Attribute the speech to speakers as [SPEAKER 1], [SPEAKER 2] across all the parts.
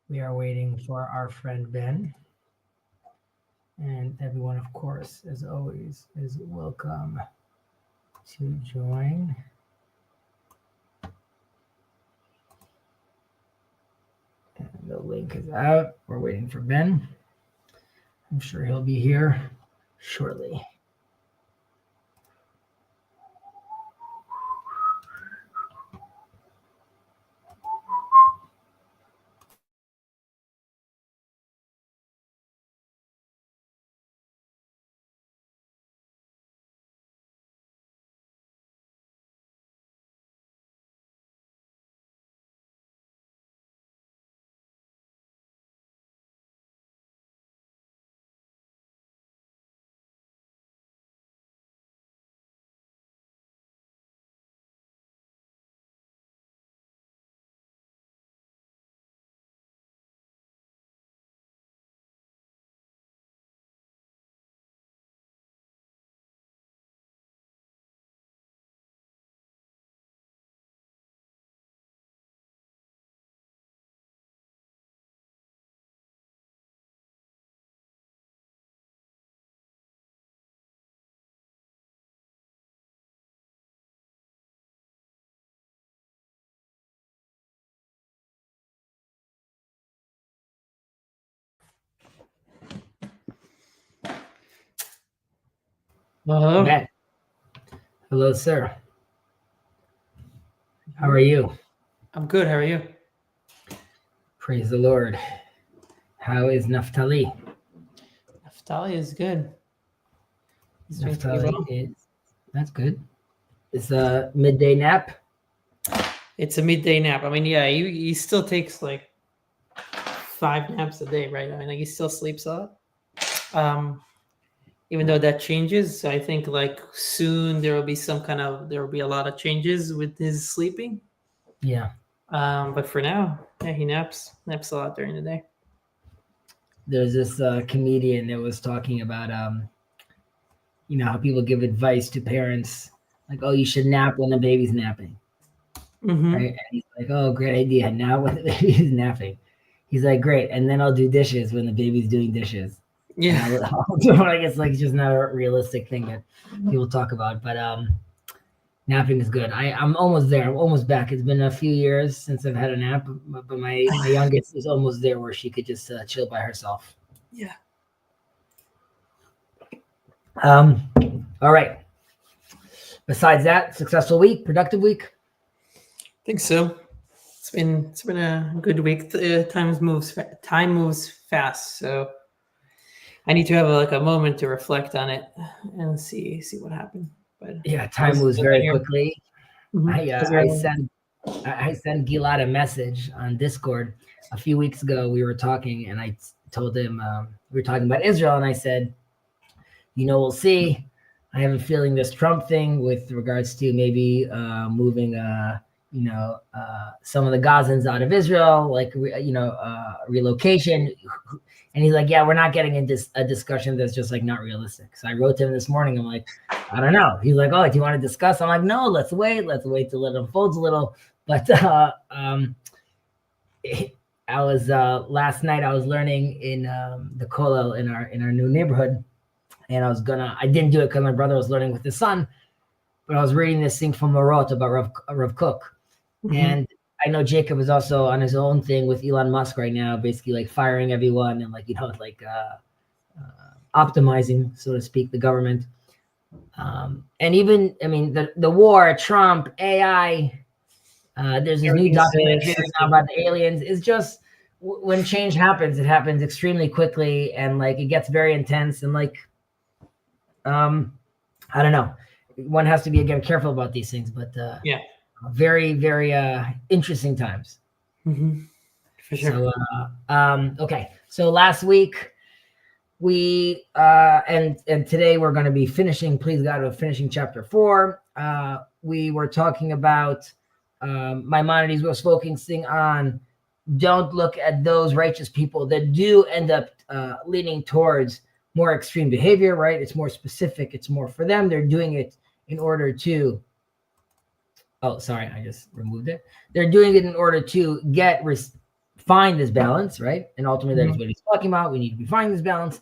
[SPEAKER 1] We are waiting for our friend Ben. And everyone, of course, as always, is welcome to join. And the link is out. We're waiting for Ben. I'm sure he'll be here shortly.
[SPEAKER 2] Hello.
[SPEAKER 1] Ben. Hello, sir. How are you?
[SPEAKER 2] I'm good. How are you?
[SPEAKER 1] Praise the Lord. How is Naphtali?
[SPEAKER 2] Naphtali is good. He's doing pretty
[SPEAKER 1] Naphtali
[SPEAKER 2] well.
[SPEAKER 1] is, that's good. It's a midday nap.
[SPEAKER 2] It's a midday nap. I mean, yeah, he still takes like 5 naps a day, right? I mean, like he still sleeps a lot. Even though that changes, so I think like soon there will be a lot of changes with his sleeping.
[SPEAKER 1] Yeah.
[SPEAKER 2] But for now, yeah, he naps a lot during the day.
[SPEAKER 1] There's this comedian that was talking about how people give advice to parents, like, oh, you should nap when the baby's napping.
[SPEAKER 2] Mm-hmm.
[SPEAKER 1] Right? And he's like, oh, great idea. Now when the baby's napping. He's like, great. And then I'll do dishes when the baby's doing dishes.
[SPEAKER 2] Yeah.
[SPEAKER 1] I'll do like it's like just not a realistic thing that people talk about. But napping is good. I'm almost there. I'm almost back. It's been a few years since I've had a nap, but my youngest is almost there where she could just chill by herself.
[SPEAKER 2] Yeah.
[SPEAKER 1] All right. Besides that, successful week, productive week.
[SPEAKER 2] I think so. It's been a good week. Time moves fast, so I need to have a moment to reflect on it and see what happened. But
[SPEAKER 1] yeah, time moves very quickly.
[SPEAKER 2] Mm-hmm.
[SPEAKER 1] I sent Gilad a message on Discord a few weeks ago. We were talking, and I told him we were talking about Israel, and I said, we'll see. I have a feeling this Trump thing with regards to maybe moving, some of the Gazans out of Israel, like relocation. And he's like, yeah, we're not getting into a discussion that's just like not realistic. So I wrote to him this morning. I'm like, I don't know. He's like, oh, do you want to discuss? I'm like, no, let's wait till it unfolds a little. But I was last night I was learning in the kollel in our new neighborhood, and I didn't do it because my brother was learning with his son, but I was reading this thing from Marot about Rav Kook. Mm-hmm. And I know Jacob is also on his own thing with Elon Musk right now, basically like firing everyone and optimizing, so to speak, the government. And even, I mean, the war, Trump, AI, there's this new documentary now about the aliens. It's just, when change happens, it happens extremely quickly, and like it gets very intense, and like, I don't know. One has to be, again, careful about these things, but
[SPEAKER 2] yeah.
[SPEAKER 1] Very, very interesting times.
[SPEAKER 2] Mm-hmm. For sure.
[SPEAKER 1] So, okay. So last week we and today we're going to be finishing. Please God, we're finishing chapter 4. We were talking about Maimonides was focusing on don't look at those righteous people that do end up leaning towards more extreme behavior. Right? It's more specific. It's more for them. They're doing it in order to. Oh, sorry, I just removed it. They're doing it in order to get find this balance, right? And ultimately, that's what he's talking about. We need to be finding this balance.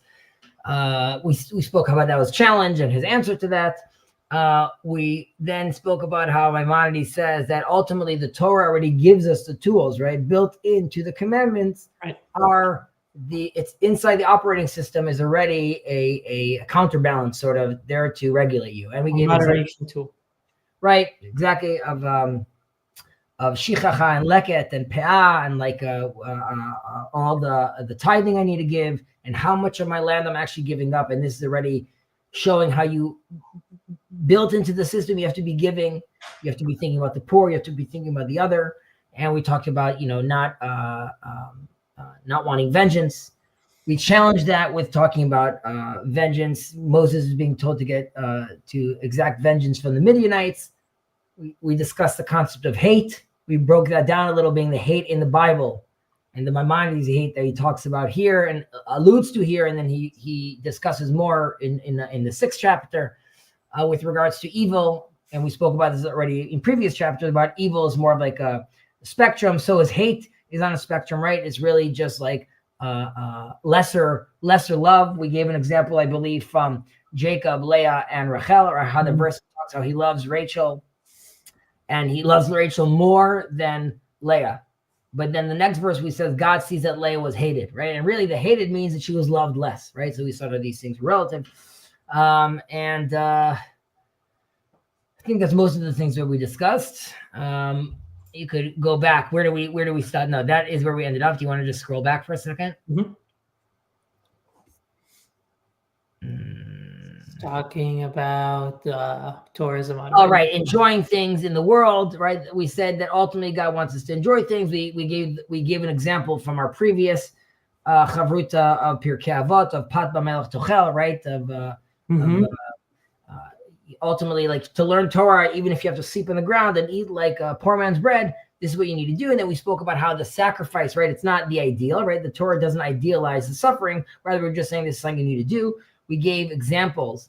[SPEAKER 1] We spoke about that was challenge and his answer to that. We then spoke about how Maimonides says that ultimately the Torah already gives us the tools, right? Built into the commandments are it's inside the operating system is already a counterbalance sort of there to regulate you. And we gave
[SPEAKER 2] moderation tool.
[SPEAKER 1] Right, exactly, of shichacha and leket and pe'ah and like all the tithing I need to give and how much of my land I'm actually giving up. And this is already showing how you built into the system. You have to be giving. You have to be thinking about the poor. You have to be thinking about the other. And we talked about not wanting vengeance. We challenged that with talking about vengeance. Moses is being told to get to exact vengeance from the Midianites. We discussed the concept of hate. We broke that down a little, being the hate in the Bible and the Maimonides hate that he talks about here and alludes to here, and then he discusses more in the 6th chapter with regards to evil. And we spoke about this already in previous chapters about evil is more of like a spectrum. So as hate is on a spectrum, right? It's really just like lesser love. We gave an example, I believe, from Jacob, Leah, and Rachel, or how the verse talks how he loves Rachel. And he loves Rachel more than Leah. But then the next verse, we says God sees that Leah was hated, right? And really the hated means that she was loved less, right? So we saw that these things were relative. I think that's most of the things that we discussed. You could go back. Where do we start? No, that is where we ended up. Do you want to just scroll back for a second?
[SPEAKER 2] Talking about tourism.
[SPEAKER 1] All right, enjoying things in the world, right? We said that ultimately God wants us to enjoy things. We gave an example from our previous chavruta of Pirkei Avot of Pat B'Melech Tochel, right? Ultimately, like to learn Torah, even if you have to sleep on the ground and eat like a poor man's bread, this is what you need to do. And then we spoke about how the sacrifice, right? It's not the ideal, right? The Torah doesn't idealize the suffering. Rather, we're just saying this is something you need to do. We gave examples.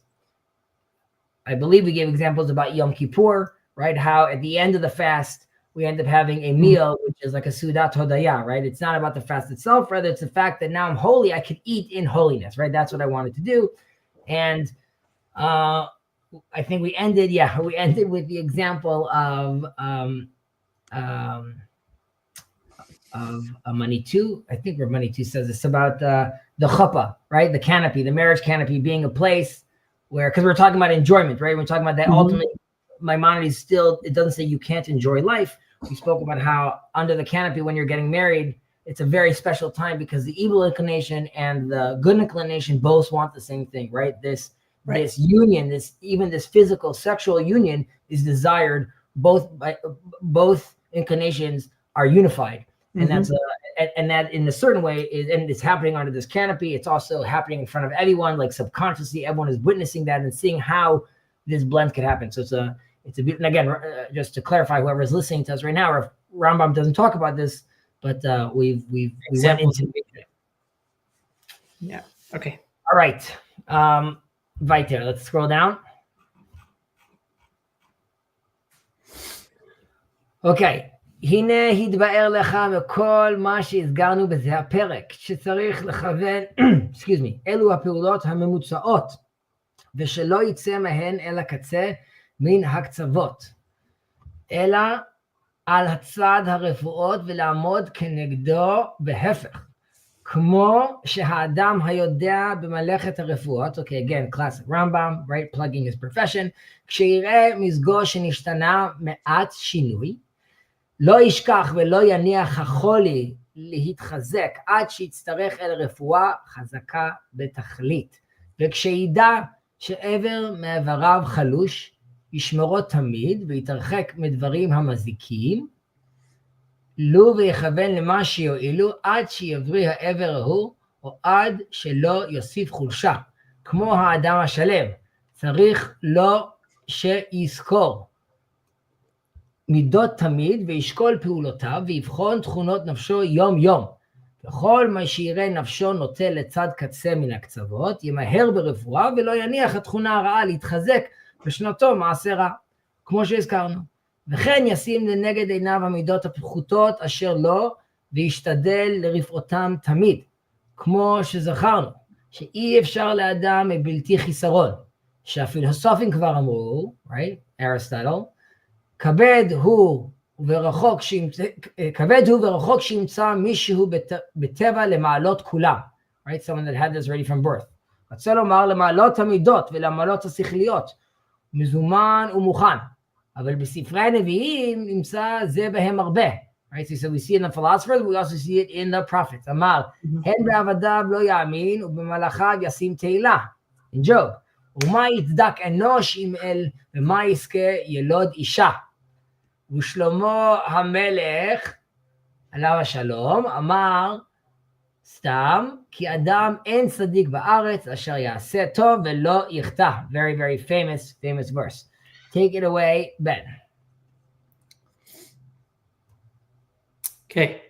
[SPEAKER 1] I believe we gave examples about Yom Kippur, right? How at the end of the fast, we end up having a meal, which is like a Sudat Hodaya, right? It's not about the fast itself. Rather, it's the fact that now I'm holy. I can eat in holiness, right? That's what I wanted to do. And I think we ended with the example of Manitou. I think where Manitou says it's about the chuppah, right? The canopy, the marriage canopy being a place where, because we're talking about enjoyment, right? We're talking about that ultimately, Maimonides still, it doesn't say you can't enjoy life. We spoke about how under the canopy, when you're getting married, it's a very special time because the evil inclination and the good inclination both want the same thing, right? This union, this physical sexual union is desired. Both inclinations are unified, and that's and that in a certain way is, and it's happening under this canopy. It's also happening in front of everyone, like subconsciously, everyone is witnessing that and seeing how this blend could happen. So it's a bit. And again, just to clarify, whoever is listening to us right now, or if Rambam doesn't talk about this, but we went into it.
[SPEAKER 2] Yeah. Okay.
[SPEAKER 1] All right. Weiter. Let's scroll down. Okay. הנה התבאר לך מכל מה שהסגרנו בזה הפרק, שצריך לכוון, אלו הפעולות הממוצעות, ושלא יצא מהן אל הקצה מן הקצוות, אלא על הצד הרפואות ולעמוד כנגדו בהפך, כמו שהאדם היודע במלאכת הרפואות, okay, again, classic Rambam, right, plugging his profession, כשיראה מזגו שנשתנה מעט שינוי, לא ישכח ולא יניח החולי להתחזק עד שיצטרך אל רפואה חזקה בתכלית. וכשידע שעבר מעבריו חלוש, ישמרו תמיד ויתרחק מדברים המזיקים, לו ויכוון למה שיועילו עד שיבריא העבר ההוא, או עד שלא יוסיף חולשה. כמו האדם השלם, צריך לו שיזכור. מידות תמיד וישקול פעולותיו ויבחון תכונות נפשו יום יום. וכל מה שיראה נפשו נוטה לצד קצה מן הקצוות, ימהר ברפואה ולא יניח התכונה הרעה להתחזק בשנתו מעשה רע, כמו שהזכרנו. וכן ישים לנגד עיניו המידות הפחותות אשר לו, וישתדל לרפאותם תמיד, כמו שזכרנו, שאי אפשר לאדם מבלתי חיסרון, שהפילוסופים כבר אמרו, right, Aristotle, כבד הוא ורחוק שימצא מישהו בטבע למעלות כולם, right, someone that had this ready from birth. רוצה לומר למעלות המידות ולמעלות השכליות, מזומן ומוכן, אבל בספרי הנביאים נמצא זה בהם הרבה. Right? So we see it in the philosophers, we also see it in the prophets. אמר, הן בעבדיו לא יאמין, ובמלאכיו ישים תהילה. In Job. ומה יצדק אנוש אם אל, ומה יזכה ילוד אישה. ושלמה המלך, עליו השלום, אמר, סתם, כי אדם אין צדיק בארץ, אשר יעשה טוב ולא יחטא. Very, very famous verse. Take it away, Ben.
[SPEAKER 2] Okay.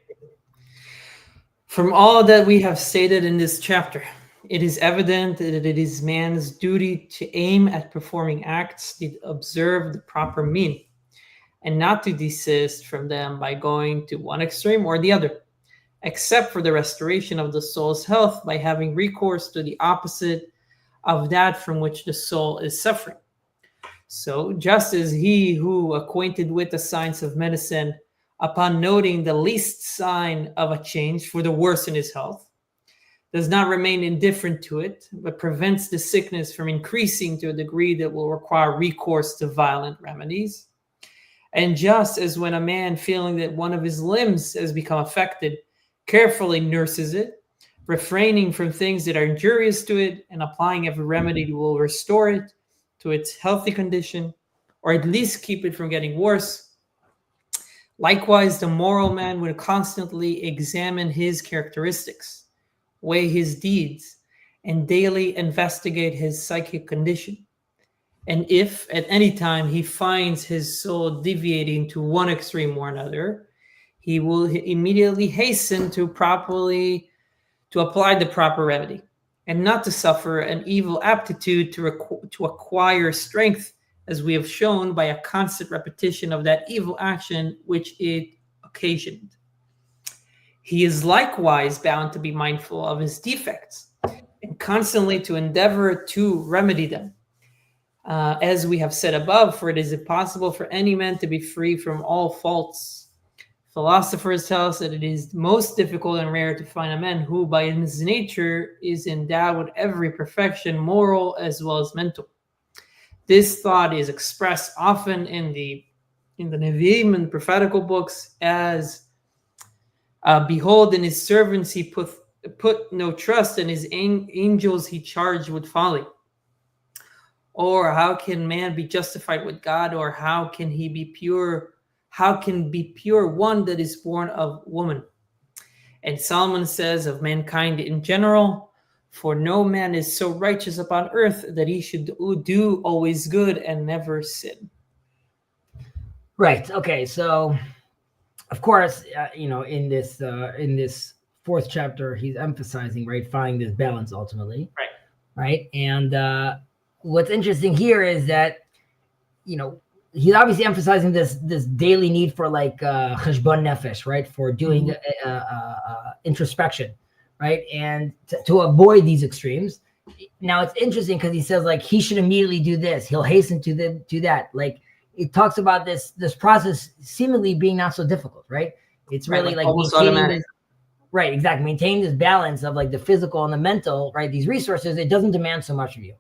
[SPEAKER 2] From all that we have stated in this chapter, it is evident that it is man's duty to aim at performing acts that observe the proper mean, and not to desist from them by going to one extreme or the other, except for the restoration of the soul's health by having recourse to the opposite of that from which the soul is suffering. So, just as he who, acquainted with the science of medicine, upon noting the least sign of a change for the worse in his health, does not remain indifferent to it, but prevents the sickness from increasing to a degree that will require recourse to violent remedies. And just as when a man, feeling that one of his limbs has become affected, carefully nurses it, refraining from things that are injurious to it, and applying every remedy that will restore it to its healthy condition, or at least keep it from getting worse. Likewise, the moral man would constantly examine his characteristics, weigh his deeds, and daily investigate his psychic condition. And if at any time he finds his soul deviating to one extreme or another, he will immediately hasten to apply the proper remedy, and not to suffer an evil aptitude to acquire strength, as we have shown, by a constant repetition of that evil action which it occasioned. He is likewise bound to be mindful of his defects, and constantly to endeavor to remedy them. As we have said above, for it is impossible for any man to be free from all faults. Philosophers tell us that it is most difficult and rare to find a man who, by his nature, is endowed with every perfection, moral as well as mental. This thought is expressed often in the Nevi'im and prophetical books as, behold, in his servants he put no trust, and his angels he charged with folly. Or how can man be justified with God? Or how can he be pure? How can be pure one that is born of woman? And Solomon says of mankind in general, for no man is so righteous upon earth that he should do always good and never sin.
[SPEAKER 1] Right. Okay. So, of course, in this fourth chapter, he's emphasizing, right, finding this balance ultimately.
[SPEAKER 2] Right.
[SPEAKER 1] Right. And what's interesting here is that, he's obviously emphasizing this daily need for like cheshbon nefesh, right, for doing introspection. Right, and to avoid these extremes. Now it's interesting because he says like he should immediately do this. He'll hasten to that. Like it talks about this process seemingly being not so difficult. Right, it's really like maintaining this, right, exactly, maintaining this balance of like the physical and the mental. Right, these resources, it doesn't demand so much of you.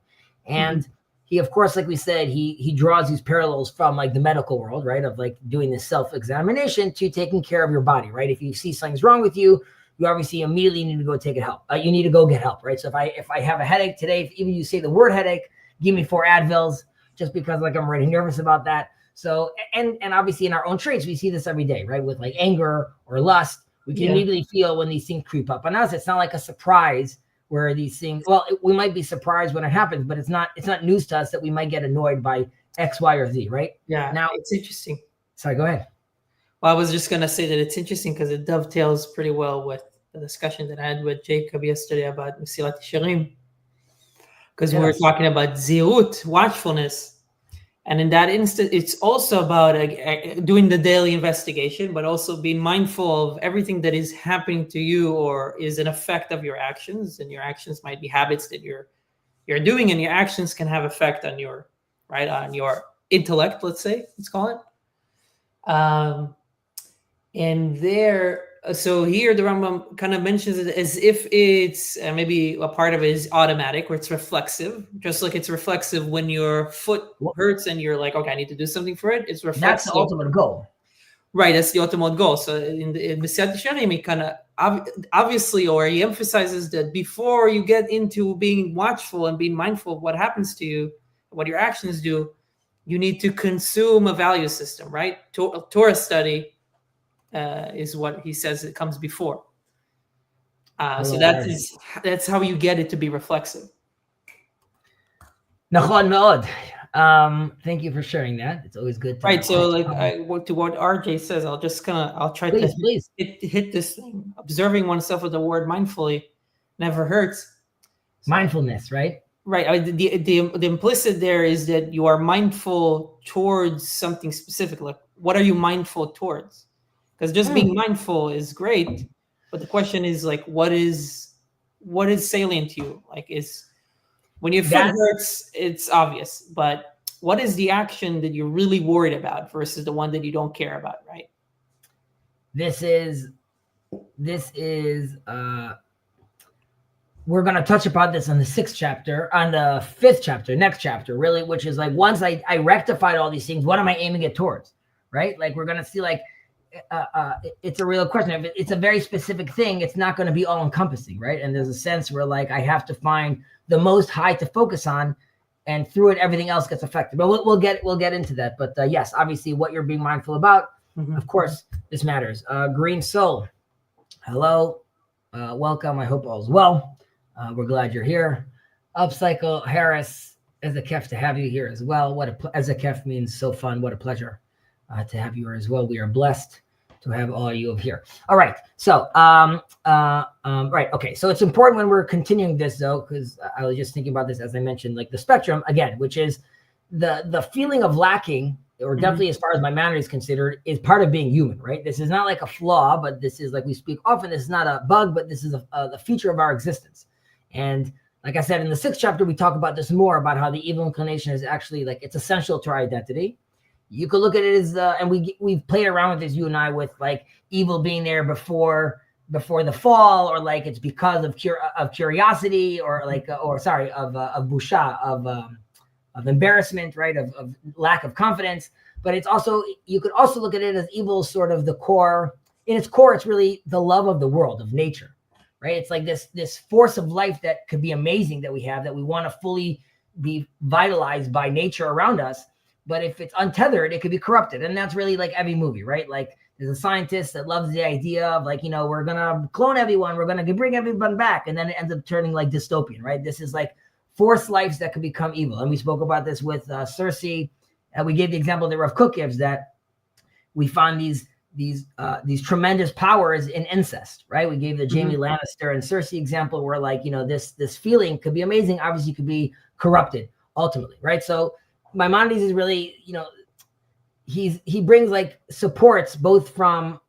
[SPEAKER 1] And he, of course, like we said, he draws these parallels from like the medical world, right, of like doing this self-examination to taking care of your body. Right, if you see something's wrong with you, you obviously immediately need to go take help. You need to go get help, right? So if I have a headache today, if even you say the word headache, give me 4 Advils, just because like I'm already nervous about that. So and obviously in our own traits, we see this every day, right? With like anger or lust, we can immediately feel when these things creep up on us. It's not like a surprise where these things. Well, we might be surprised when it happens, but it's not news to us that we might get annoyed by X, Y, or Z, right?
[SPEAKER 2] Yeah. Now it's interesting.
[SPEAKER 1] Sorry, go ahead.
[SPEAKER 2] Well, I was just going to say that it's interesting because it dovetails pretty well with the discussion that I had with Jacob yesterday about Mesilat Yesharim. Because we were talking about zirut, watchfulness. And in that instant, it's also about doing the daily investigation, but also being mindful of everything that is happening to you or is an effect of your actions. And your actions might be habits that you're doing, and your actions can have effect on your intellect, let's call it. And there, so here the Rambam kind of mentions it as if it's maybe a part of it is automatic, or it's reflexive, just like it's reflexive when your foot hurts and you're like, okay, I need to do something for it. It's reflexive.
[SPEAKER 1] That's the ultimate goal.
[SPEAKER 2] Right, that's the ultimate goal. So in Mesiyat Yesharim, he kind of obviously, or he emphasizes that before you get into being watchful and being mindful of what happens to you, what your actions do, you need to consume a value system, right? Torah study is what he says it comes before. So that's how you get it to be reflexive.
[SPEAKER 1] Nachon me'od. Thank you for sharing that. It's always good.
[SPEAKER 2] Right. So to what RJ says, I'll try to hit this thing. Observing oneself with the word mindfully never hurts.
[SPEAKER 1] Mindfulness, right?
[SPEAKER 2] Right. The implicit there is that you are mindful towards something specific. Like, what are you mindful towards? Because just being mindful is great, but the question is like, what is salient to you? Like, when your foot hurts, it's obvious, but what is the action that you're really worried about versus the one that you don't care about, right?
[SPEAKER 1] This is we're going to touch upon this on the 6th chapter, on the 5th chapter, next chapter, really, which is like, once I rectified all these things, what am I aiming it towards, right? Like, we're going to see, like, it's a real question. If it's a very specific thing, it's not going to be all encompassing, right? And there's a sense where, like, I have to find the most high to focus on, and through it, everything else gets affected. But we'll get into that. But yes, obviously, what you're being mindful about, of course, this matters. Green Soul, hello, welcome. I hope all's well. We're glad you're here. Upcycle Harris, as a kef to have you here as well. As a kef means so fun. What a pleasure to have you here as well. We are blessed to have all of you here. All right. So, right. Okay. So it's important when we're continuing this, though, because I was just thinking about this, as I mentioned, like the spectrum again, which is the feeling of lacking, or definitely as far as my manner is considered, is part of being human, right? This is not like a flaw, but this is, like we speak often, this is not a bug, but this is the feature of our existence. And like I said, in the 6th chapter, we talk about this more, about how the evil inclination is actually, like, it's essential to our identity. You could look at it as, and we've played around with this, you and I, with like evil being there before the fall, or like it's because of curiosity, or like, of busha, of embarrassment, right? Of lack of confidence. But it's also, you could also look at it as evil, sort of the core. In its core, it's really the love of the world, of nature, right? It's like this force of life that could be amazing, that we have, that we want to fully be vitalized by nature around us. But if it's untethered, it could be corrupted. And that's really like every movie, right? Like, there's a scientist that loves the idea of, like, we're going to clone everyone, we're going to bring everyone back. And then it ends up turning like dystopian, right? This is like forced lives that could become evil. And we spoke about this with Cersei. We gave the example that Rav Kook gives, that we find these tremendous powers in incest, right? We gave the Jaime Lannister and Cersei example, where, like, this feeling could be amazing, obviously could be corrupted ultimately, right? So Maimonides is really, he brings like supports both to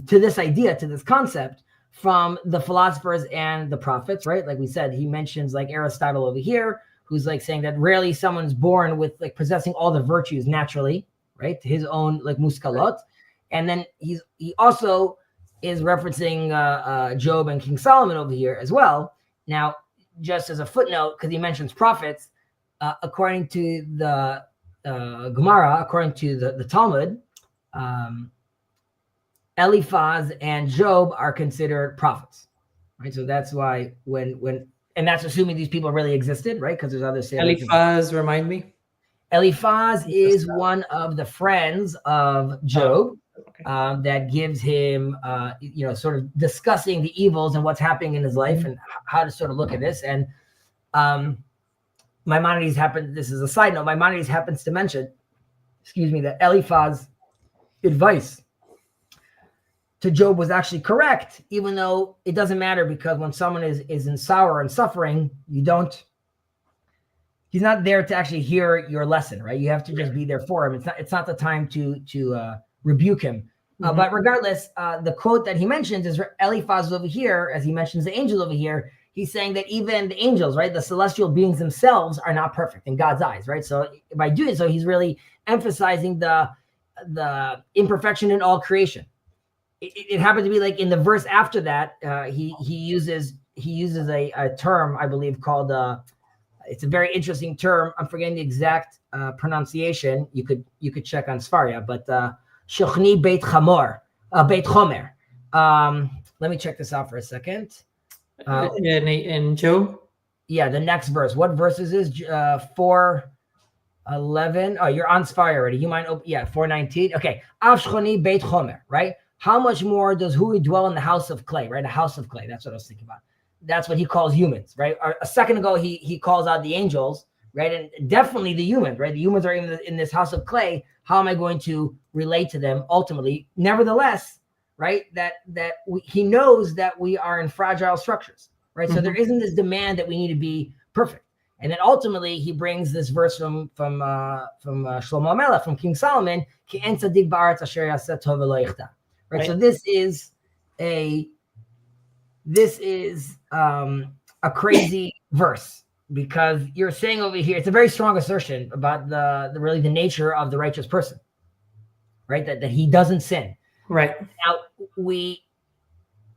[SPEAKER 1] this idea, to this concept, from the philosophers and the prophets, right? Like we said, he mentions like Aristotle over here, who's like saying that rarely someone's born with like possessing all the virtues naturally, right? His own like muskalot. And then he also is referencing Job and King Solomon over here as well. Now, just as a footnote, because he mentions prophets, according to the Gemara, according to the Talmud, Eliphaz and Job are considered prophets, right? So that's why and that's assuming these people really existed, right? Because there's other
[SPEAKER 2] Eliphaz, remind me.
[SPEAKER 1] Eliphaz is one of the friends of Job. That gives him, sort of discussing the evils and what's happening in his life and how to sort of look at this. And Maimonides this is a side note, Maimonides happens to mention, that Eliphaz's advice to Job was actually correct, even though it doesn't matter, because when someone is in sorrow and suffering, you don't he's not there to actually hear your lesson, right? You have to just be there for him. It's not the time to rebuke him. But regardless, the quote that he mentions is Eliphaz over here, as he mentions the angel over here. He's saying that even the angels, right, the celestial beings themselves are not perfect in God's eyes, right? So by doing so, he's really emphasizing the imperfection in all creation. It happened to be like in the verse after that, he uses a term, I believe, called it's a very interesting term. I'm forgetting the exact pronunciation. You could check on Sfaria, but Shochni Beit Chomer. Let me check this out for a second.
[SPEAKER 2] And Job?
[SPEAKER 1] Yeah, the next verse. What verse is this? 4:11. Oh, you're on Sfaria already. You might open, 4:19. Okay. Av Shochni Beit Chomer, right? How much more does who dwell in the house of clay, right? A house of clay. That's what I was thinking about. That's what he calls humans, right? A second ago, he calls out the angels, right? And definitely the humans, right? The humans are in this house of clay. How am I going to relate to them ultimately? Nevertheless, right? He knows that we are in fragile structures, right? So there isn't this demand that we need to be perfect. And then ultimately, he brings this verse from Shlomo Melech, from King Solomon, Ki en tzadik ba'aretz asher yaseh tov v'lo yichta. Right. So this is a crazy verse, because you're saying over here, it's a very strong assertion about the nature of the righteous person, right? That he doesn't sin.
[SPEAKER 2] Right.
[SPEAKER 1] Now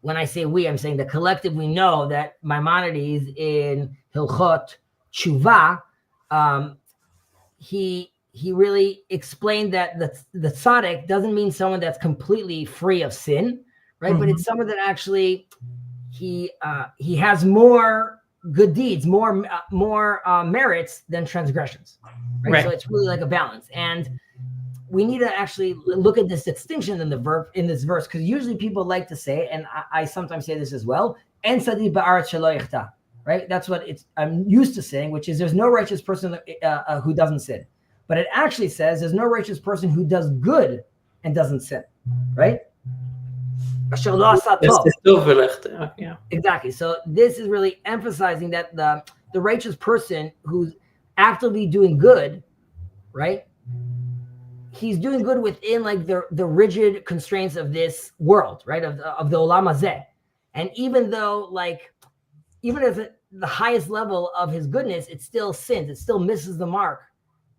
[SPEAKER 1] when I say we, I'm saying the collective, we know that Maimonides in Hilchot Tshuva, he really explained that the tzaddik doesn't mean someone that's completely free of sin, right? But it's someone that actually he has more good deeds, more merits than transgressions, right? So it's really like a balance, and we need to actually look at this distinction in this verse, because usually people like to say, and I sometimes say this as well, "En tzaddik ba'aretz shelo yichta," right? That's what I'm used to saying, which is there's no righteous person who doesn't sin. But it actually says there's no righteous person who does good and doesn't sin, right?
[SPEAKER 2] Yeah.
[SPEAKER 1] Exactly. So this is really emphasizing that the righteous person who's actively doing good, right? He's doing good within like the rigid constraints of this world, right? Of the olam hazeh. And even as the highest level of his goodness, it still sins. It still misses the mark.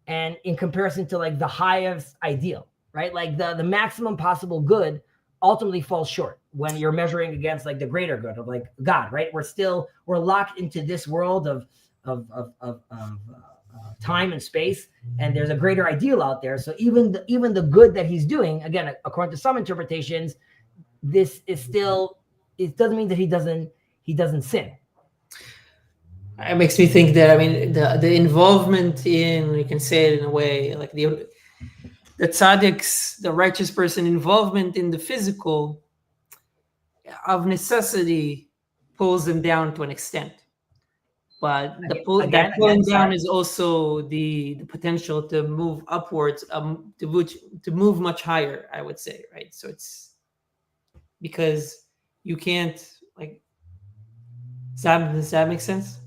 [SPEAKER 1] And in comparison to like the highest ideal, right? Like the maximum possible good ultimately falls short when you're measuring against like the greater good of like God, right? We're locked into this world of time and space, and there's a greater ideal out there. So even the good that he's doing, again, according to some interpretations, this is still, it doesn't mean that he doesn't sin.
[SPEAKER 2] It makes me think that, I mean, the involvement in, you can say it in a way, like the tzaddik's, the righteous person involvement in the physical, of necessity pulls them down to an extent. But that pulling down is also the potential to move upwards, to move much higher, I would say, right? So it's because you can't, like, does that make sense?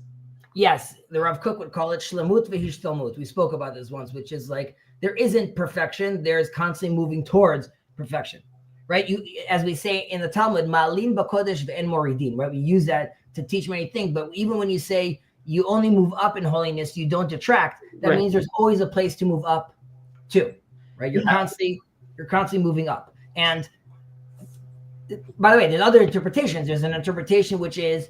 [SPEAKER 1] Yes, the Rav Kook would call it shlemut v'hishtalmut. We spoke about this once, which is like there isn't perfection. There's constantly moving towards perfection, right? As we say in the Talmud, ma'alim b'kodesh ve'en moridin, right? We use that to teach many things, but even when you say you only move up in holiness, you don't detract, that means there's always a place to move up to, right? You're constantly moving up. And by the way, there's other interpretations. There's an interpretation which is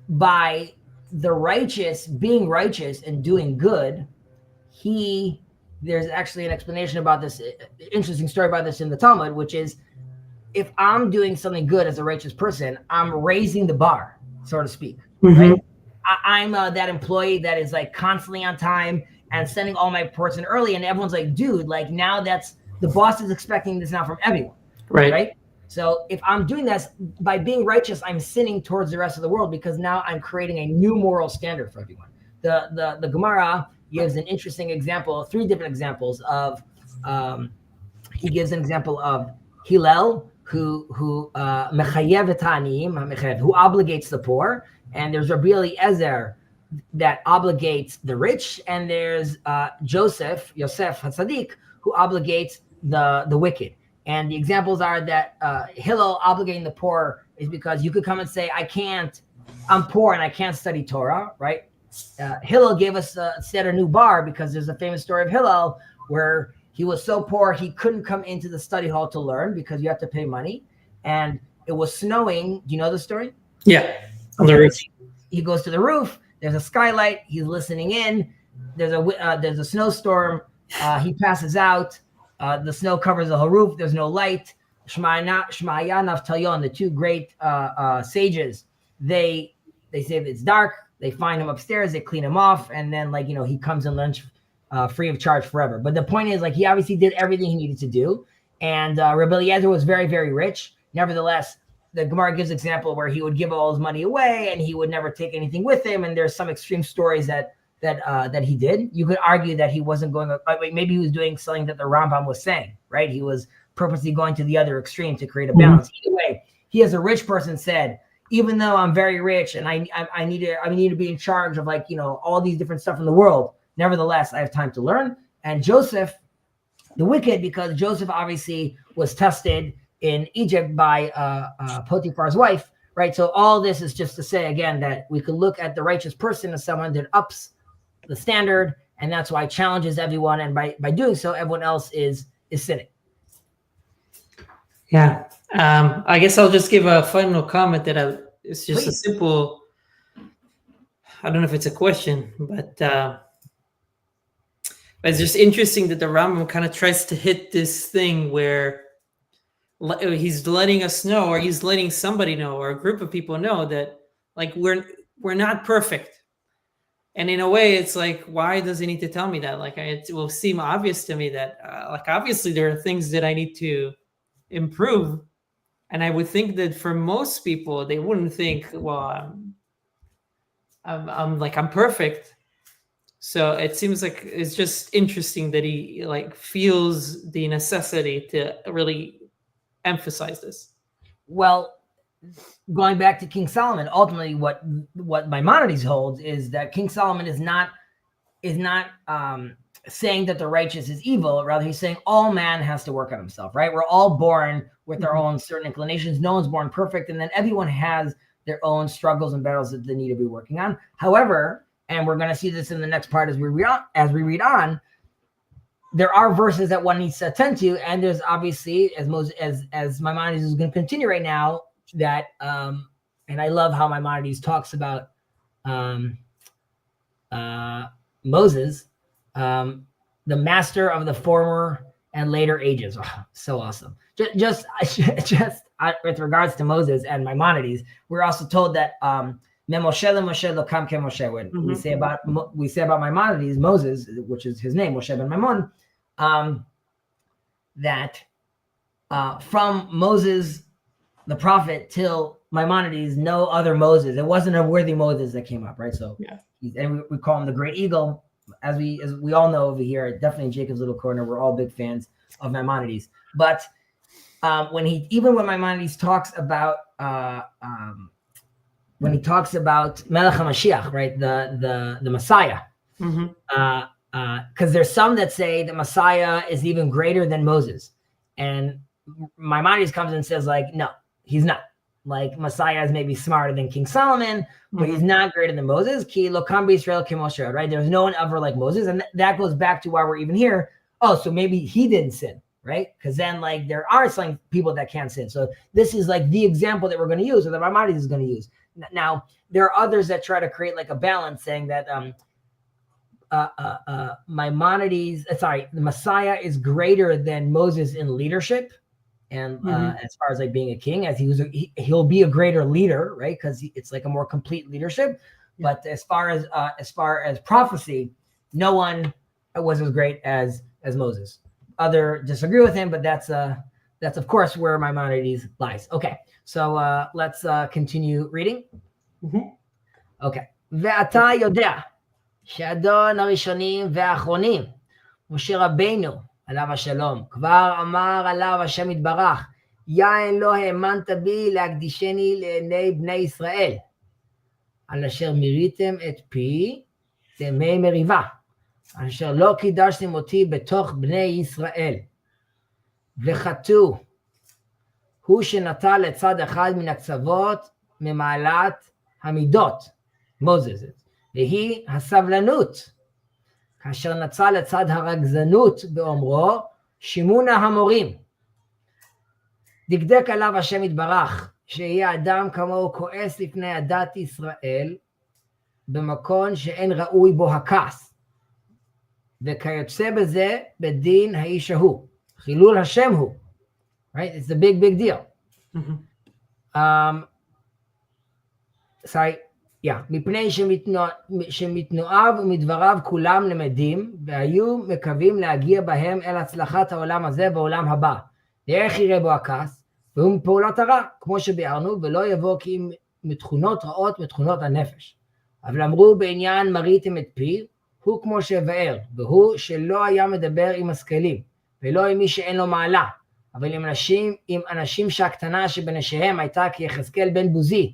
[SPEAKER 1] by the righteous being righteous and doing good, there's actually an explanation about this, interesting story about this in the Talmud, which is if I'm doing something good as a righteous person, I'm raising the bar, so to speak, right? I'm that employee that is like constantly on time and sending all my reports in early, and everyone's like, dude, like now the boss is expecting this now from everyone, right? So if I'm doing this by being righteous, I'm sinning towards the rest of the world, because now I'm creating a new moral standard for everyone. The Gemara gives an interesting example, 3 different examples of. He gives an example of Hillel, who mechayev et ha'aniyim, who obligates the poor, and there's Rabbi Eliezer, that obligates the rich, and there's Yosef HaTzadik, who obligates the wicked. And the examples are that Hillel obligating the poor is because you could come and say, I'm poor and I can't study Torah, right? Hillel gave us set a new bar because there's a famous story of Hillel where he was so poor he couldn't come into the study hall to learn because you have to pay money. And it was snowing. Do you know the story?
[SPEAKER 2] Yeah. On the roof.
[SPEAKER 1] He goes to the roof. There's a skylight. He's listening in. There's a snowstorm. He passes out. The snow covers the whole roof. There's no light. Shmaya, Naftalion, the two great sages, they say that it's dark. They find him upstairs. They clean him off, and then he comes and learns free of charge forever. But the point is, he obviously did everything he needed to do, and Rabbi Eliezer was very, very rich. Nevertheless, the Gemara gives an example where he would give all his money away, and he would never take anything with him. And there's some extreme stories that he did. You could argue that he wasn't going. Maybe he was doing something that the Rambam was saying, right? He was purposely going to the other extreme to create a balance. Either way, he, as a rich person, said, even though I'm very rich and I need to be in charge of all these different stuff in the world, nevertheless, I have time to learn. And Joseph, the wicked, because Joseph obviously was tested in Egypt by Potiphar's wife, right? So all this is just to say, again, that we could look at the righteous person as someone that ups the standard, and that's why it challenges everyone. And by doing so, everyone else is sinning.
[SPEAKER 2] Yeah. I guess I'll just give a final comment that it's just Please. A simple, I don't know if it's a question, but it's just interesting that the Rambam kind of tries to hit this thing where he's letting us know, or he's letting somebody know, or a group of people know that we're not perfect. And in a way, it's why does he need to tell me that? It will seem obvious to me that obviously there are things that I need to improve. And I would think that for most people, they wouldn't think, well, I'm perfect. So it seems like it's just interesting that he feels the necessity to really emphasize this.
[SPEAKER 1] Well, going back to King Solomon, ultimately what Maimonides holds is that King Solomon is not saying that the righteous is evil. Rather, he's saying all man has to work on himself, right? We're all born with our own certain inclinations. No one's born perfect. And then everyone has their own struggles and battles that they need to be working on. However, and we're going to see this in the next part as we read on, there are verses that one needs to attend to. And there's obviously, as Maimonides is going to continue right now, that, and I love how Maimonides talks about Moses, the master of the former and later ages. Oh, so awesome. Just with regards to Moses and Maimonides, we're also told that when we say about Maimonides, Moses, which is his name, Moshe ben Maimon, that from Moses, the prophet, till Maimonides, no other Moses. It wasn't a worthy Moses that came up, right? So, yeah. And we call him the Great Eagle. As we all know over here, definitely in Jacob's Little Corner, we're all big fans of Maimonides. But when Maimonides talks about Melech HaMashiach, right, the Messiah, because there's some that say the Messiah is even greater than Moses, and Maimonides comes and says no, he's not. Messiah is maybe smarter than King Solomon, but he's not greater than Moses. Ki lo kam b'Yisrael ki Moshe, right? There's no one ever like Moses. And that goes back to why we're even here. Oh, so maybe he didn't sin, right? Because then there are some people that can't sin. So this is the example that we're going to use, or that Maimonides is going to use. Now, there are others that try to create a balance, saying that the Messiah is greater than Moses in leadership. And as far as like being a king, as he'll be a greater leader, right? Because it's like a more complete leadership. Yeah. But as far as prophecy, no one was as great as Moses. Other disagree with him, but that's of course where Maimonides lies. Okay, so let's continue reading. Mm-hmm. Okay. ואתה יודע שהאדון הראשונים והאחרונים, משה רבינו, עליו השלום, כבר אמר עליו השם יתברך, יין לא האמנת בי להקדישני לעיני בני ישראל. על אשר מיריתם את פי דמי מריבה, אשר לא קידשתם אותי בתוך בני ישראל. וחטאו, הוא שנטל לצד אחד מן הקצוות ממעלת המידות, מוזס, והיא הסבלנות, כאשר נצא לצד הרגזנות באומרו, שימונה המורים. דקדק עליו השם יתברך, שיהיה אדם כמוהו כועס לפני עדת ישראל, במקום שאין ראוי בו הכעס. וכיוצא בזה בדין האיש ההוא. חילול השם הוא. Right? It's a big deal. מפני שמתנועיו ומדבריו כולם למדים, והיו מקווים להגיע בהם אל הצלחת העולם הזה בעולם הבא. ואיך יראה בו הכעס? והוא מפעולת הרע, כמו שביארנו, ולא יבוא כי אם מתכונות רעות מתכונות הנפש. אבל אמרו בעניין מריתם את פי, הוא כמו שבאר, והוא שלא היה מדבר עם השכלים, ולא עם מי שאין לו מעלה, אבל עם אנשים שהקטנה שבנשיהם הייתה כיחזקאל בן בוזי,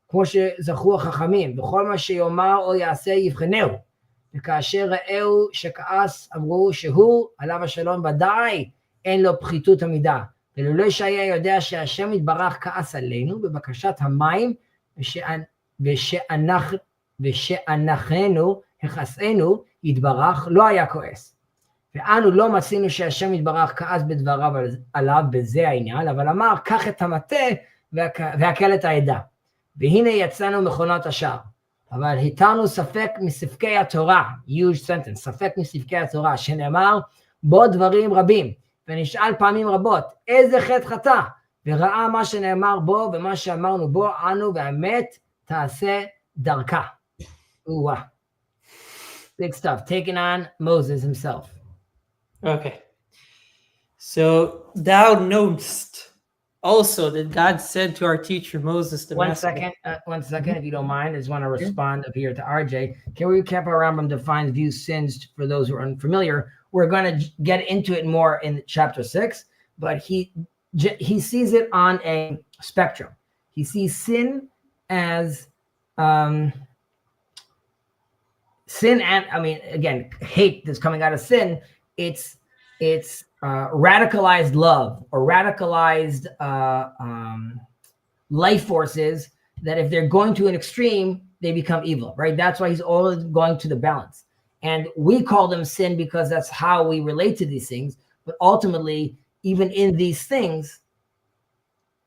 [SPEAKER 1] כמו שזכו החכמים, וכל מה שיאמר או יעשה יבחנהו, וכאשר ראהו שכעס אמרו שהוא עליו השלום ודאי אין לו פחיתות המידה, ולולא שהיה יודע שהשם יתברך כעס עלינו בבקשת המים ושאנחנו הכעסנו יתברך לא היה כועס. ואנו לא מצינו שהשם יתברך כעס בדבריו עליו בזה העניין, אבל אמר קח את המטה והקל את העדה. והנה יצאנו מכונות השער. אבל התרנו ספק מספקי התורה, huge sentence, ספק מספקי התורה, שנאמר בו דברים רבים, ונשאל פעמים רבות, איזה חטא חטא? וראה מה שנאמר בו ומה שאמרנו בו, אנו והאמת תעשה דרכה. Big stuff, taking on Moses himself.
[SPEAKER 2] Okay. So thou knowest also that God said to our teacher Moses the
[SPEAKER 1] One second, if you don't mind. I just want to respond up here to RJ. Can we recap how Rambam defines views sins for those who are unfamiliar? We're going to get into it more in chapter 6, but he sees it on a spectrum. He sees sin as sin, and I mean, again, hate that's coming out of sin. It's radicalized love or radicalized life forces that if they're going to an extreme, they become evil, right? That's why he's always going to the balance. And we call them sin because that's how we relate to these things. But ultimately, even in these things,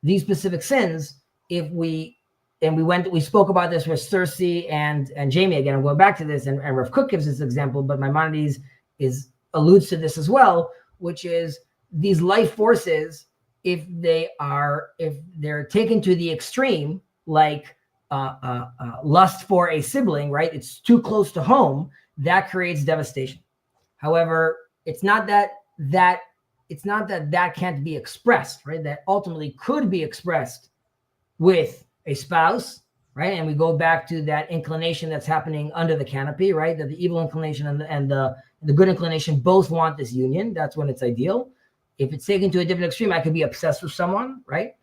[SPEAKER 1] these specific sins, we spoke about this with Cersei and Jamie. Again, I'm going back to this, and Rav Kook gives this example, but Maimonides alludes to this as well, which is these life forces, if they're taken to the extreme, like lust for a sibling, right? It's too close to home. That creates devastation. However, it's not that can't be expressed, right? That ultimately could be expressed with a spouse, right? And we go back to that inclination that's happening under the canopy, right? That the evil inclination and the good inclination both want this union. That's when it's ideal. If it's taken to a different extreme, I could be obsessed with someone, right?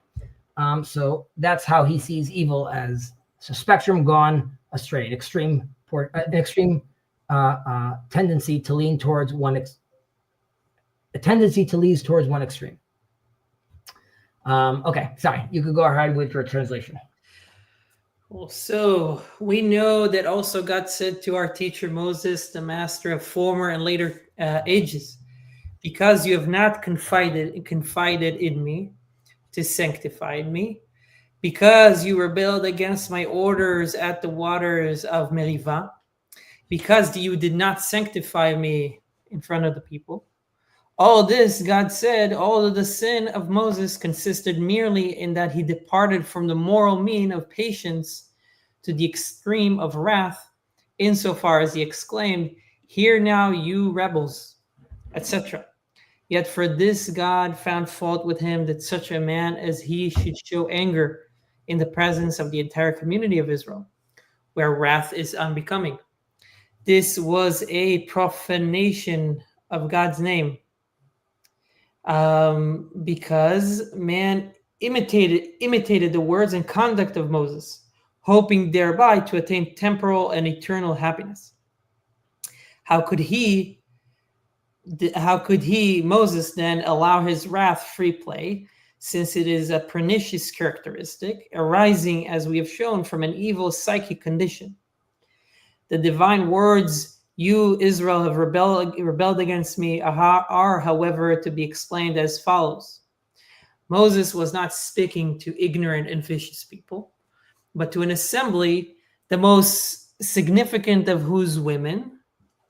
[SPEAKER 1] So that's how he sees evil, as a spectrum gone astray, an extreme tendency to lean towards one extreme. Okay, sorry, you could go ahead with your translation.
[SPEAKER 2] Well, so we know that also God said to our teacher Moses, the master of former and later ages, because you have not confided in me to sanctify me, because you rebelled against my orders at the waters of Merivah, because you did not sanctify me in front of the people. All this, God said, all of the sin of Moses consisted merely in that he departed from the moral mean of patience to the extreme of wrath, insofar as he exclaimed, "Hear now, you rebels," etc. Yet for this God found fault with him, that such a man as he should show anger in the presence of the entire community of Israel, where wrath is unbecoming. This was a profanation of God's name, because man imitated the words and conduct of Moses, hoping thereby to attain temporal and eternal happiness. How could he, Moses, then allow his wrath free play, since it is a pernicious characteristic arising, as we have shown, from an evil psychic condition? The divine words, "You, Israel, have rebelled against me," are, however, to be explained as follows. Moses was not speaking to ignorant and vicious people, but to an assembly, the most significant of whose women,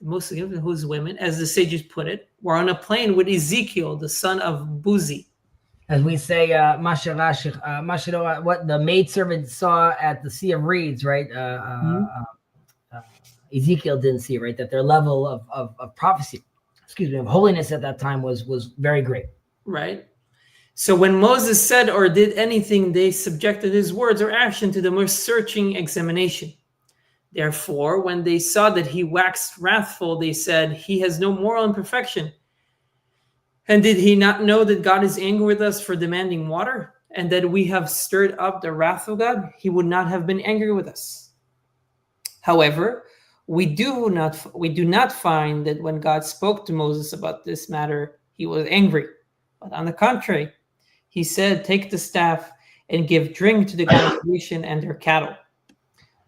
[SPEAKER 2] as the sages put it, were on a plain with Ezekiel, the son of Buzi.
[SPEAKER 1] As we say, what the maidservant saw at the Sea of Reeds, right? Ezekiel didn't see, right? That their level of prophecy, of holiness at that time was very great.
[SPEAKER 2] Right. So when Moses said or did anything, they subjected his words or action to the most searching examination. Therefore, when they saw that he waxed wrathful, they said, "He has no moral imperfection. And did he not know that God is angry with us for demanding water, and that we have stirred up the wrath of God? He would not have been angry with us." However, we do not find that when God spoke to Moses about this matter, he was angry. But on the contrary, he said, "Take the staff and give drink to the congregation and their cattle."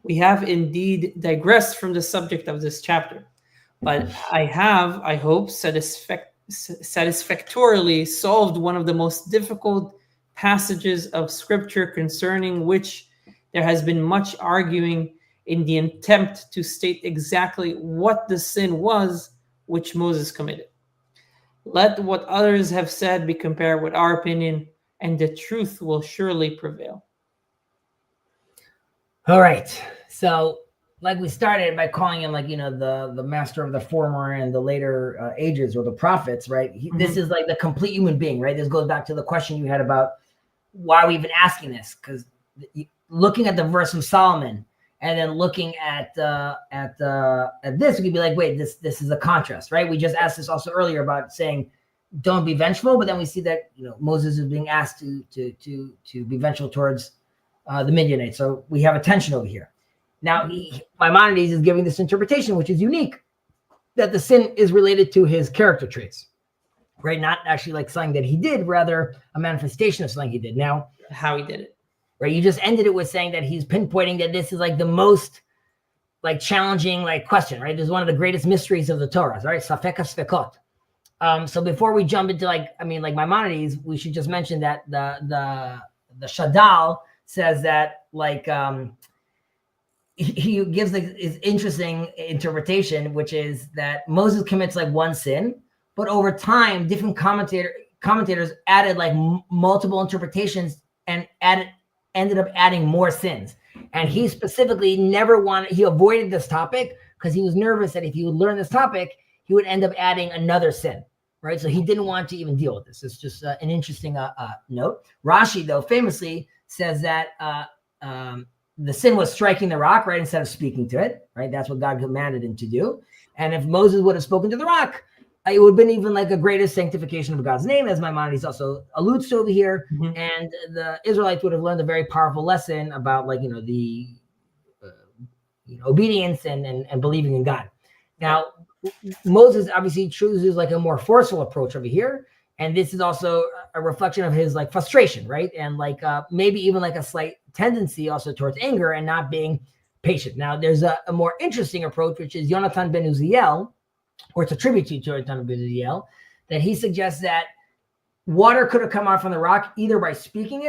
[SPEAKER 2] We have indeed digressed from the subject of this chapter, but I hope, satisfactorily solved one of the most difficult passages of Scripture, concerning which there has been much arguing in the attempt to state exactly what the sin was which Moses committed. Let what others have said be compared with our opinion, and the truth will surely prevail.
[SPEAKER 1] All right. So, like we started by calling him, like, the master of the former and the later ages, or the prophets, right? This is like the complete human being, right? This goes back to the question you had about why are we even asking this? Because looking at the verse from Solomon and then looking at this, we could be like, wait, this is a contrast, right? We just asked this also earlier about saying, don't be vengeful, but then we see that Moses is being asked to be vengeful towards the Midianites. So we have a tension over here. Now, Maimonides is giving this interpretation, which is unique, that the sin is related to his character traits, right? Not actually like something that he did, rather a manifestation of something he did. Now,
[SPEAKER 2] how he did it,
[SPEAKER 1] right? You just ended it with saying that he's pinpointing that this is like the most like challenging like question, right? This is one of the greatest mysteries of the Torah, right? Safek Sfekot. So before we jump into like Maimonides, we should just mention that the Shadal says that like he gives like his interesting interpretation, which is that Moses commits like one sin, but over time, different commentators added like multiple interpretations and ended up adding more sins. And he specifically he avoided this topic because he was nervous that if he would learn this topic, he would end up adding another sin, right? So he didn't want to even deal with this. It's just an interesting note. Rashi, though, famously says that the sin was striking the rock, right, instead of speaking to it, right? That's what God commanded him to do. And if Moses would have spoken to the rock, it would have been even like a greatest sanctification of God's name, as Maimonides also alludes to over here. And the Israelites would have learned a very powerful lesson about like, the obedience and believing in God. Now, Moses obviously chooses like a more forceful approach over here. And this is also a reflection of his like frustration, right? And like maybe even like a slight tendency also towards anger and not being patient. Now, there's a more interesting approach, which is Yonatan ben Uziel, or it's a tribute to Yonatan ben Uziel, that he suggests that water could have come out from the rock either by speaking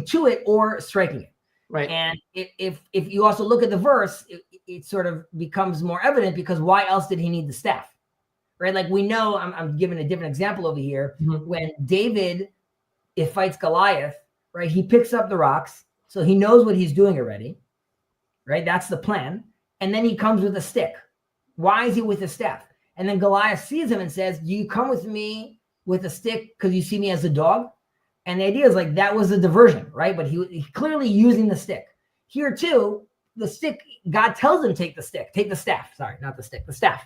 [SPEAKER 1] to it, or striking it.
[SPEAKER 2] Right.
[SPEAKER 1] And if you also look at the verse, it sort of becomes more evident, because why else did he need the staff? Right? Like we know, I'm giving a different example over here. When David, fights Goliath, right? He picks up the rocks, so he knows what he's doing already, right? That's the plan. And then he comes with a stick. Why is he with a staff? And then Goliath sees him and says, "Do you come with me with a stick because you see me as a dog?" And the idea is like that was a diversion, right? But he clearly using the stick. Here too, the stick, God tells him take the staff. Sorry, not the stick, the staff.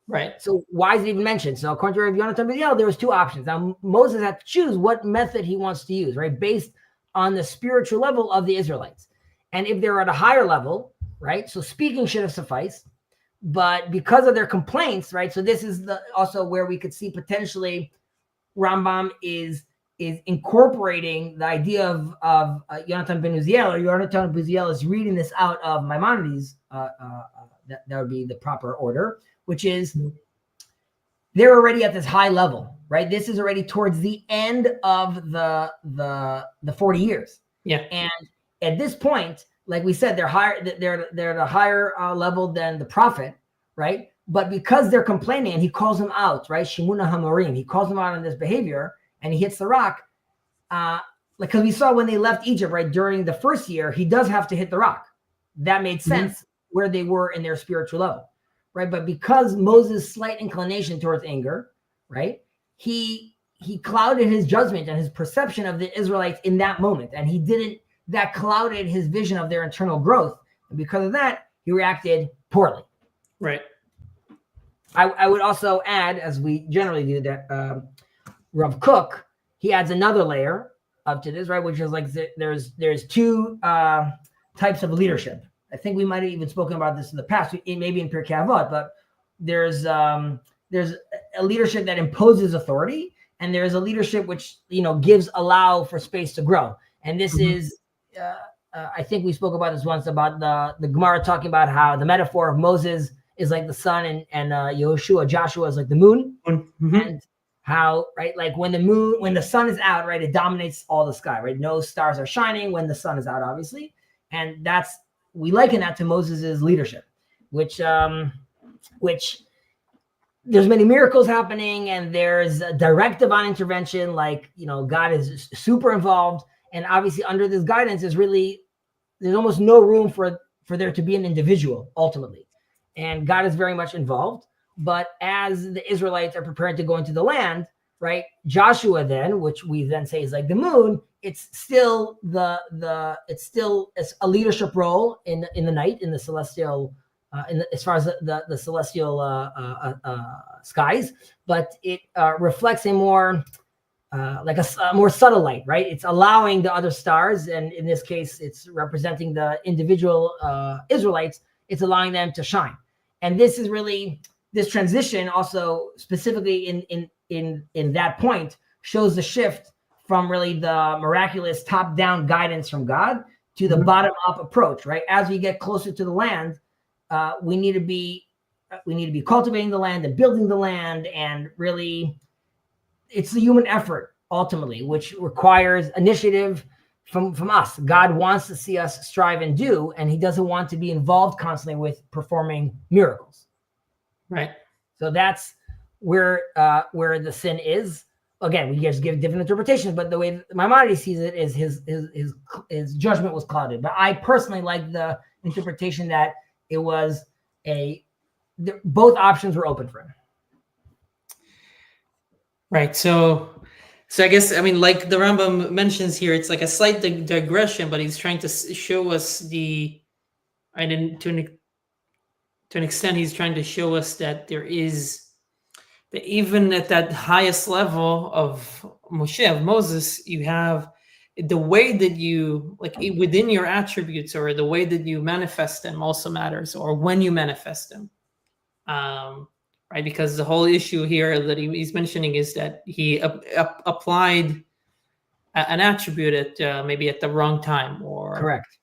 [SPEAKER 2] Right.
[SPEAKER 1] So why is it even mentioned? So according to Rav Yonatan ben Uziel, there was two options. Now Moses had to choose what method he wants to use, right? Based on the spiritual level of the Israelites. And if they're at a higher level, right? So speaking should have sufficed, but because of their complaints, right? So this is also where we could see potentially Rambam is incorporating the idea of Yonatan ben Uziel, or Yonatan ben Uziel is reading this out of Maimonides. That would be the proper order, which is they're already at this high level, right? This is already towards the end of the 40 years.
[SPEAKER 2] Yeah.
[SPEAKER 1] And at this point, like we said, they're higher. They're at a higher level than the prophet, right? But because they're complaining, and he calls them out, right? Shimuna Hamorim. He calls them out on this behavior, and he hits the rock. Because we saw when they left Egypt, right, during the first year, he does have to hit the rock. That made sense where they were in their spiritual level, right? But because Moses' slight inclination towards anger, right, he clouded his judgment and his perception of the Israelites in that moment, and that clouded his vision of their internal growth. And because of that, he reacted poorly.
[SPEAKER 2] Right.
[SPEAKER 1] I would also add, as we generally do, that Rav Kook, he adds another layer up to this, right? Which is like there's two types of leadership. I think we might have even spoken about this in the past, maybe in Pirkei Avot, but there's a leadership that imposes authority, and there's a leadership which allow for space to grow. And this is I think we spoke about this once, about the Gemara talking about how the metaphor of Moses is like the sun, and Joshua is like the moon, and how, right, like when the sun is out, right, it dominates all the sky, right? No stars are shining when the sun is out, obviously, and we liken that to Moses's leadership, which there's many miracles happening, and there's a direct divine intervention, like God is super involved, and obviously under this guidance there's almost no room for there to be an individual ultimately. And God is very much involved. But as the Israelites are preparing to go into the land, right, Joshua then, which we then say is like the moon, it's still it's still a leadership role in the night, in the celestial, as far as the celestial skies, but it reflects a more like a more subtle light, right? It's allowing the other stars, and in this case, it's representing the individual Israelites. It's allowing them to shine. And this is really, this transition also specifically in that point shows the shift from really the miraculous top-down guidance from God to the bottom-up approach, right? As we get closer to the land, we need to be cultivating the land and building the land, and really it's the human effort ultimately, which requires initiative from us. God wants to see us strive and do, and he doesn't want to be involved constantly with performing miracles.
[SPEAKER 2] Right.
[SPEAKER 1] So that's where the sin is. Again, we just give different interpretations, but the way Maimonides sees it is his judgment was clouded. But I personally like the interpretation that it was both options were open for him.
[SPEAKER 2] Right. So I guess, I mean, like the Rambam mentions here, it's like a slight digression, but he's trying to show us to an extent, he's trying to show us that there is, that even at that highest level of Moses, you have the way that you, like within your attributes, or the way that you manifest them also matters, or when you manifest them. Right, because the whole issue here that he's mentioning is that he applied an attribute at maybe at the wrong time, or
[SPEAKER 1] correct.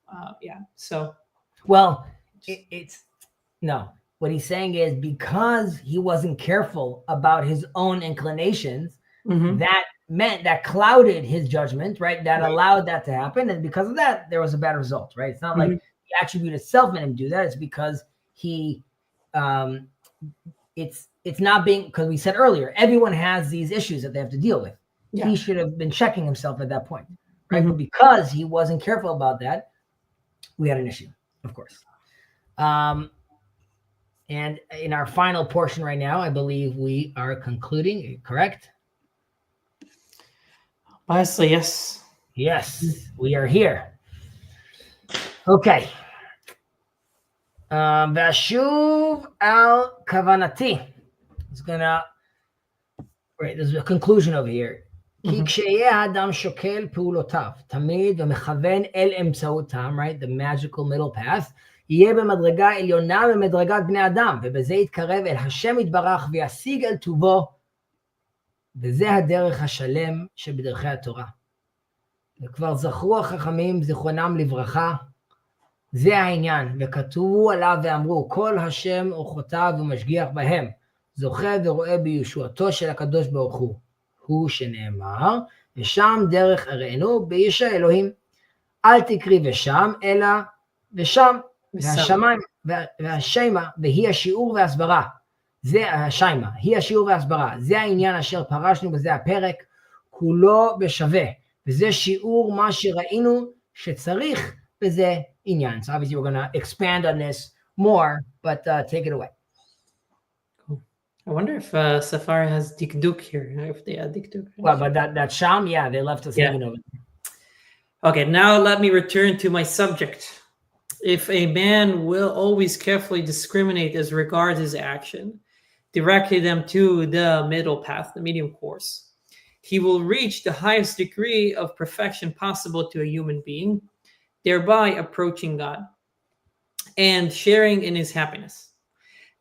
[SPEAKER 2] So,
[SPEAKER 1] well, it's no. What he's saying is because he wasn't careful about his own inclinations, that meant that clouded his judgment, right? That allowed that to happen, and because of that, there was a bad result, right? It's not like the attribute itself made him do that. It's because he. It's not being, because we said earlier, everyone has these issues that they have to deal with. Yeah. He should have been checking himself at that point, right? But because he wasn't careful about that, we had an issue, of course. And in our final portion right now, I believe we are concluding, correct?
[SPEAKER 2] Honestly, yes.
[SPEAKER 1] Yes, we are here. Okay. Vashuv al kavanati. It's gonna, right, there's a conclusion over here. כי כשיהיה האדם שוקל פעולותיו, תמיד ומכוון אל אמצעותם, right, the magical middle path, יהיה במדרגה עליונה במדרגת בני אדם, ובזה יתקרב אל השם יתברך וישיג אל טובו, וזה הדרך השלם שבדרכי התורה. וכבר זכרו החכמים זיכרונם לברכה, זה העניין, וכתבו עליו ואמרו, כל השם אורחותיו ומשגיח בהם, זוכה ורואה בישועתו של הקדוש ברוך הוא. הוא שנאמר, ושם דרך אראנו באיש האלוהים. אל תקרי ושם, אלא ושם, והשמיים, והשיימה, והיא השיעור והסברה. זה השיימה, היא השיעור והסברה. זה העניין אשר פרשנו בזה הפרק, כולו בשווה. וזה שיעור מה שראינו שצריך בזה עניין. So obviously we're going to expand on this more, but take it away.
[SPEAKER 2] I wonder if Safari has dikduk here, if they add dikduk.
[SPEAKER 1] Well, but that sham, yeah, they left us hanging over.
[SPEAKER 2] Okay, now let me return to my subject. If a man will always carefully discriminate as regards his action, directing them to the middle path, the medium course, he will reach the highest degree of perfection possible to a human being, thereby approaching God and sharing in his happiness.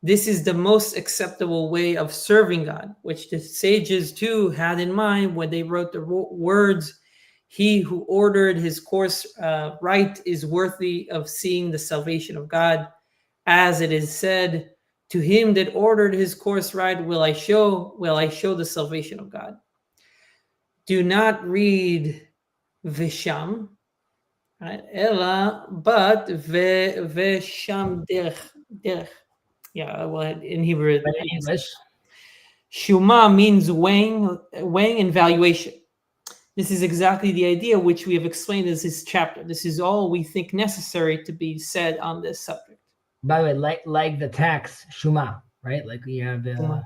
[SPEAKER 2] This is the most acceptable way of serving God, which the sages too had in mind when they wrote the words, "He who ordered his course right is worthy of seeing the salvation of God. As it is said, to him that ordered his course right will I show the salvation of God." Do not read Visham, right? Ella, but Vesham derech. Yeah, well, in Hebrew,
[SPEAKER 1] But in English,
[SPEAKER 2] Shuma means weighing and valuation. This is exactly the idea which we have explained in this chapter. This is all we think necessary to be said on this subject.
[SPEAKER 1] by the way, like the tax Shuma, right? Like we have in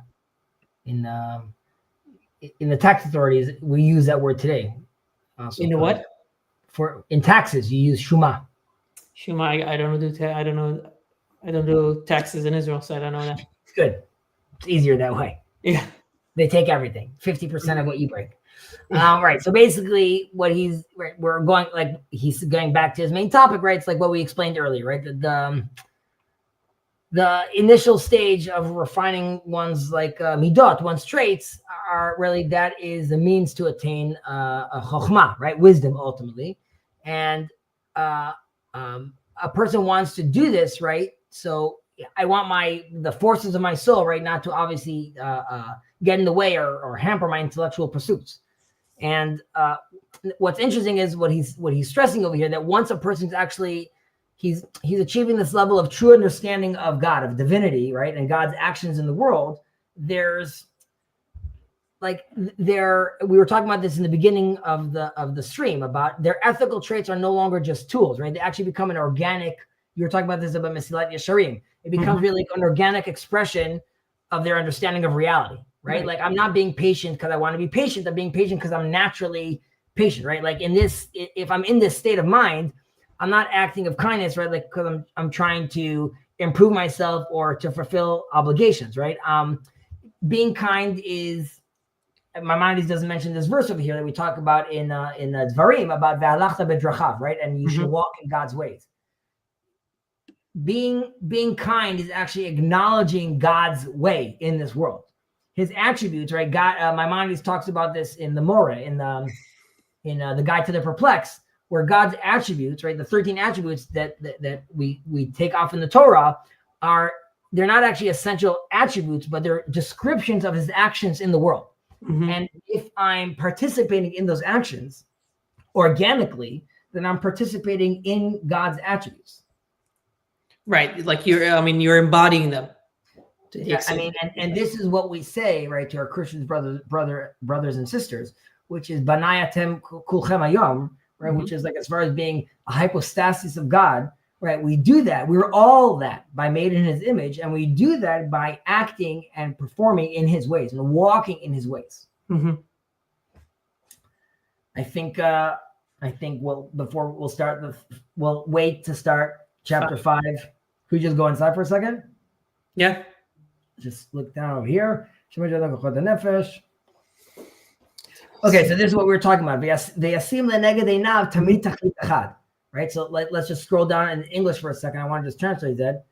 [SPEAKER 1] the tax authorities, we use that word today. Also
[SPEAKER 2] In the what?
[SPEAKER 1] In taxes, you use Shuma.
[SPEAKER 2] Shuma, I don't do taxes in Israel, so I don't know that.
[SPEAKER 1] It's good. It's easier that way.
[SPEAKER 2] Yeah.
[SPEAKER 1] They take everything, 50% of what you bring. Right. So basically what he's going back to his main topic, right? It's like what we explained earlier, right? The initial stage of refining one's midot, one's traits are really, that is the means to attain a chokhmah, right? Wisdom ultimately. And a person wants to do this, right? So I want the forces of my soul, right, not to obviously get in the way or hamper my intellectual pursuits. And what's interesting is what he's stressing over here, that once a person's actually he's achieving this level of true understanding of God, of divinity, right, and God's actions in the world, we were talking about this in the beginning of the stream, about their ethical traits are no longer just tools, right? They actually become an organic. You were talking about this about Mesilat Yesharim. It becomes really an organic expression of their understanding of reality, right? Like, I'm not being patient because I want to be patient. I'm being patient because I'm naturally patient, right? Like if I'm in this state of mind, I'm not acting of kindness, right? Like, because I'm trying to improve myself or to fulfill obligations, right? Being kind is, my mind doesn't mention this verse over here that we talk about in Dvarim about Ve'alachta bedrachav, right? And you should walk in God's ways. Being kind is actually acknowledging God's way in this world, his attributes, right? God, Maimonides talks about this in the Moreh, in the Guide to the Perplexed, where God's attributes, right, the 13 attributes that we take off in the Torah, they're not actually essential attributes, but they're descriptions of his actions in the world. And if I'm participating in those actions organically, then I'm participating in God's attributes.
[SPEAKER 2] Right, like you're embodying them.
[SPEAKER 1] Yeah, I mean, and this is what we say, right, to our Christian brothers and sisters, which is Banayatem kulchem hayom, right, which is like, as far as being a hypostasis of God, right? We do that. We're all that by made in his image, and we do that by acting and performing in his ways and walking in his ways. I think we'll wait to start chapter 5. Could you just go inside for a second? Okay, so this is what we were talking about. Ve'yasim leneged einav tamid tachlit echad. Right? So let's just scroll down in English for a second. I want to just translate that.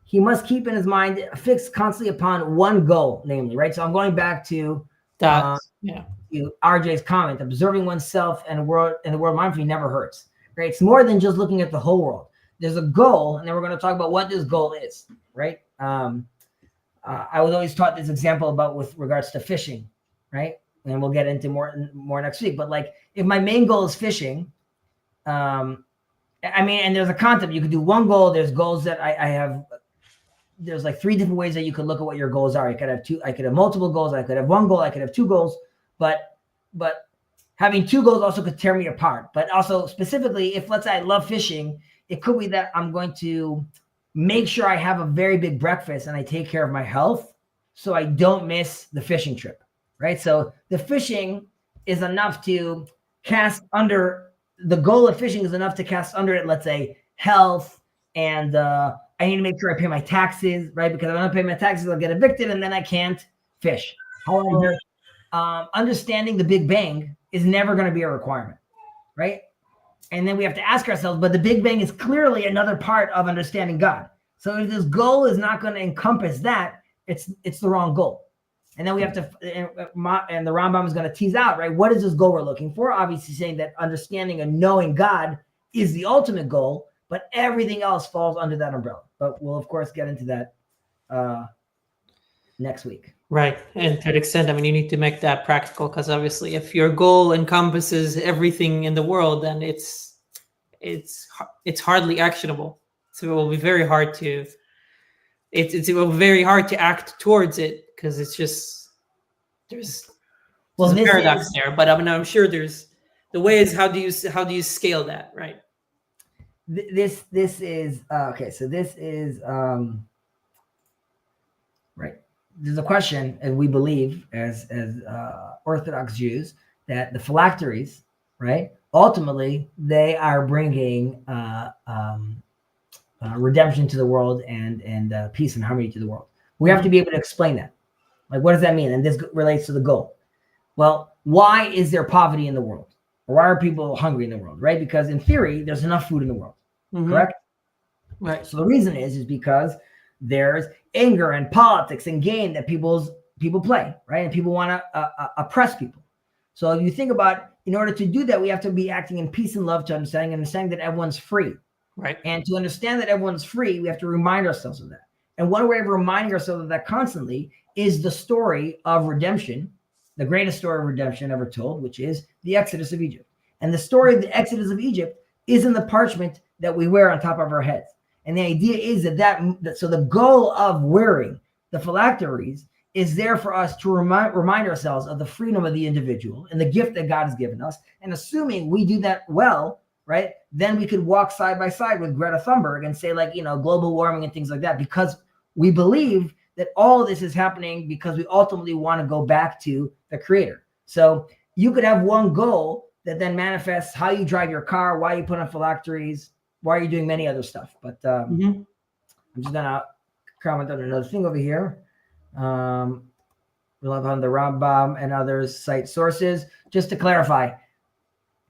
[SPEAKER 1] He must keep in his mind fixed constantly upon one goal, namely, right? So I'm going back to RJ's comment, observing oneself and the world mindfully never hurts. Right? It's more than just looking at the whole world. There's a goal, and then we're going to talk about what this goal is, right? I was always taught this example about with regards to fishing, right? And we'll get into more next week. But like, if my main goal is fishing, and there's a concept. You could do one goal. There's goals that I have. There's like 3 different ways that you could look at what your goals are. I could have 2. I could have multiple goals. I could have 1 goal. I could have 2 goals. But having 2 goals also could tear me apart. But also specifically, if let's say I love fishing, it could be that I'm going to make sure I have a very big breakfast and I take care of my health so I don't miss the fishing trip, right? So the fishing is enough to cast under, the goal of fishing is enough to cast under it, let's say, health, and I need to make sure I pay my taxes, right? Because if I don't pay my taxes, I'll get evicted and then I can't fish. However, understanding the Big Bang is never going to be a requirement, right? And then we have to ask ourselves, but the Big Bang is clearly another part of understanding God. So if this goal is not going to encompass that, it's the wrong goal. And then we have to, and the Rambam is going to tease out, right? What is this goal we're looking for? Obviously saying that understanding and knowing God is the ultimate goal, but everything else falls under that umbrella. But we'll, of course, get into that next week.
[SPEAKER 2] Right. And to an extent, you need to make that practical, because obviously if your goal encompasses everything in the world, then it's hardly actionable. So it will be very hard to, it will be very hard to act towards it, because it's just, there's a paradox there. But I'm sure there's, the way is how do you scale that, right?
[SPEAKER 1] This is, okay, so this is, right. There's a question, and we believe as Orthodox Jews that the phylacteries, right, ultimately they are bringing redemption to the world and peace and harmony to the world. We have to be able to explain that. Like, what does that mean? And this relates to the goal. Well, why is there poverty in the world? Or why are people hungry in the world, right? Because in theory, there's enough food in the world, correct?
[SPEAKER 2] Right.
[SPEAKER 1] So the reason is because there's anger and politics and game that people play, right? And people want to oppress people. So if you think about, in order to do that, we have to be acting in peace and love to understanding that everyone's free.
[SPEAKER 2] Right.
[SPEAKER 1] And to understand that everyone's free, we have to remind ourselves of that. And one way of reminding ourselves of that constantly is the story of redemption, the greatest story of redemption ever told, which is the Exodus of Egypt. And the story of the Exodus of Egypt is in the parchment that we wear on top of our heads. And the idea is that so the goal of wearing the phylacteries is there for us to remind ourselves of the freedom of the individual and the gift that God has given us. And assuming we do that well, right, then we could walk side by side with Greta Thunberg and say, like, global warming and things like that, because we believe that all of this is happening because we ultimately want to go back to the Creator. So you could have one goal that then manifests how you drive your car, why you put on phylacteries, why are you doing many other stuff. But I'm just going to comment on another thing over here. We'll have on the Rambam and others cite sources. Just to clarify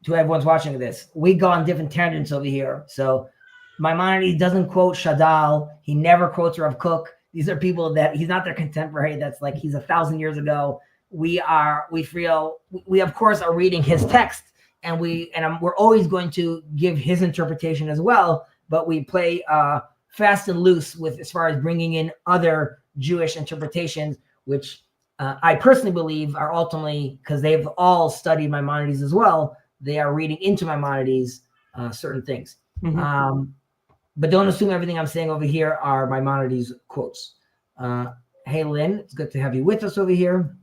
[SPEAKER 1] to everyone's watching this, we go on different tangents over here. So Maimonides doesn't quote Shadal. He never quotes Rav Kook. These are people that he's not their contemporary. That's like he's 1,000 years ago. We of course are reading his text, and we're always going to give his interpretation as well. But we play fast and loose with as far as bringing in other Jewish interpretations, which I personally believe are ultimately, because they've all studied Maimonides as well, they are reading into Maimonides certain things. But don't assume everything I'm saying over here are Maimonides quotes. Hey, Lynn, it's good to have you with us over here.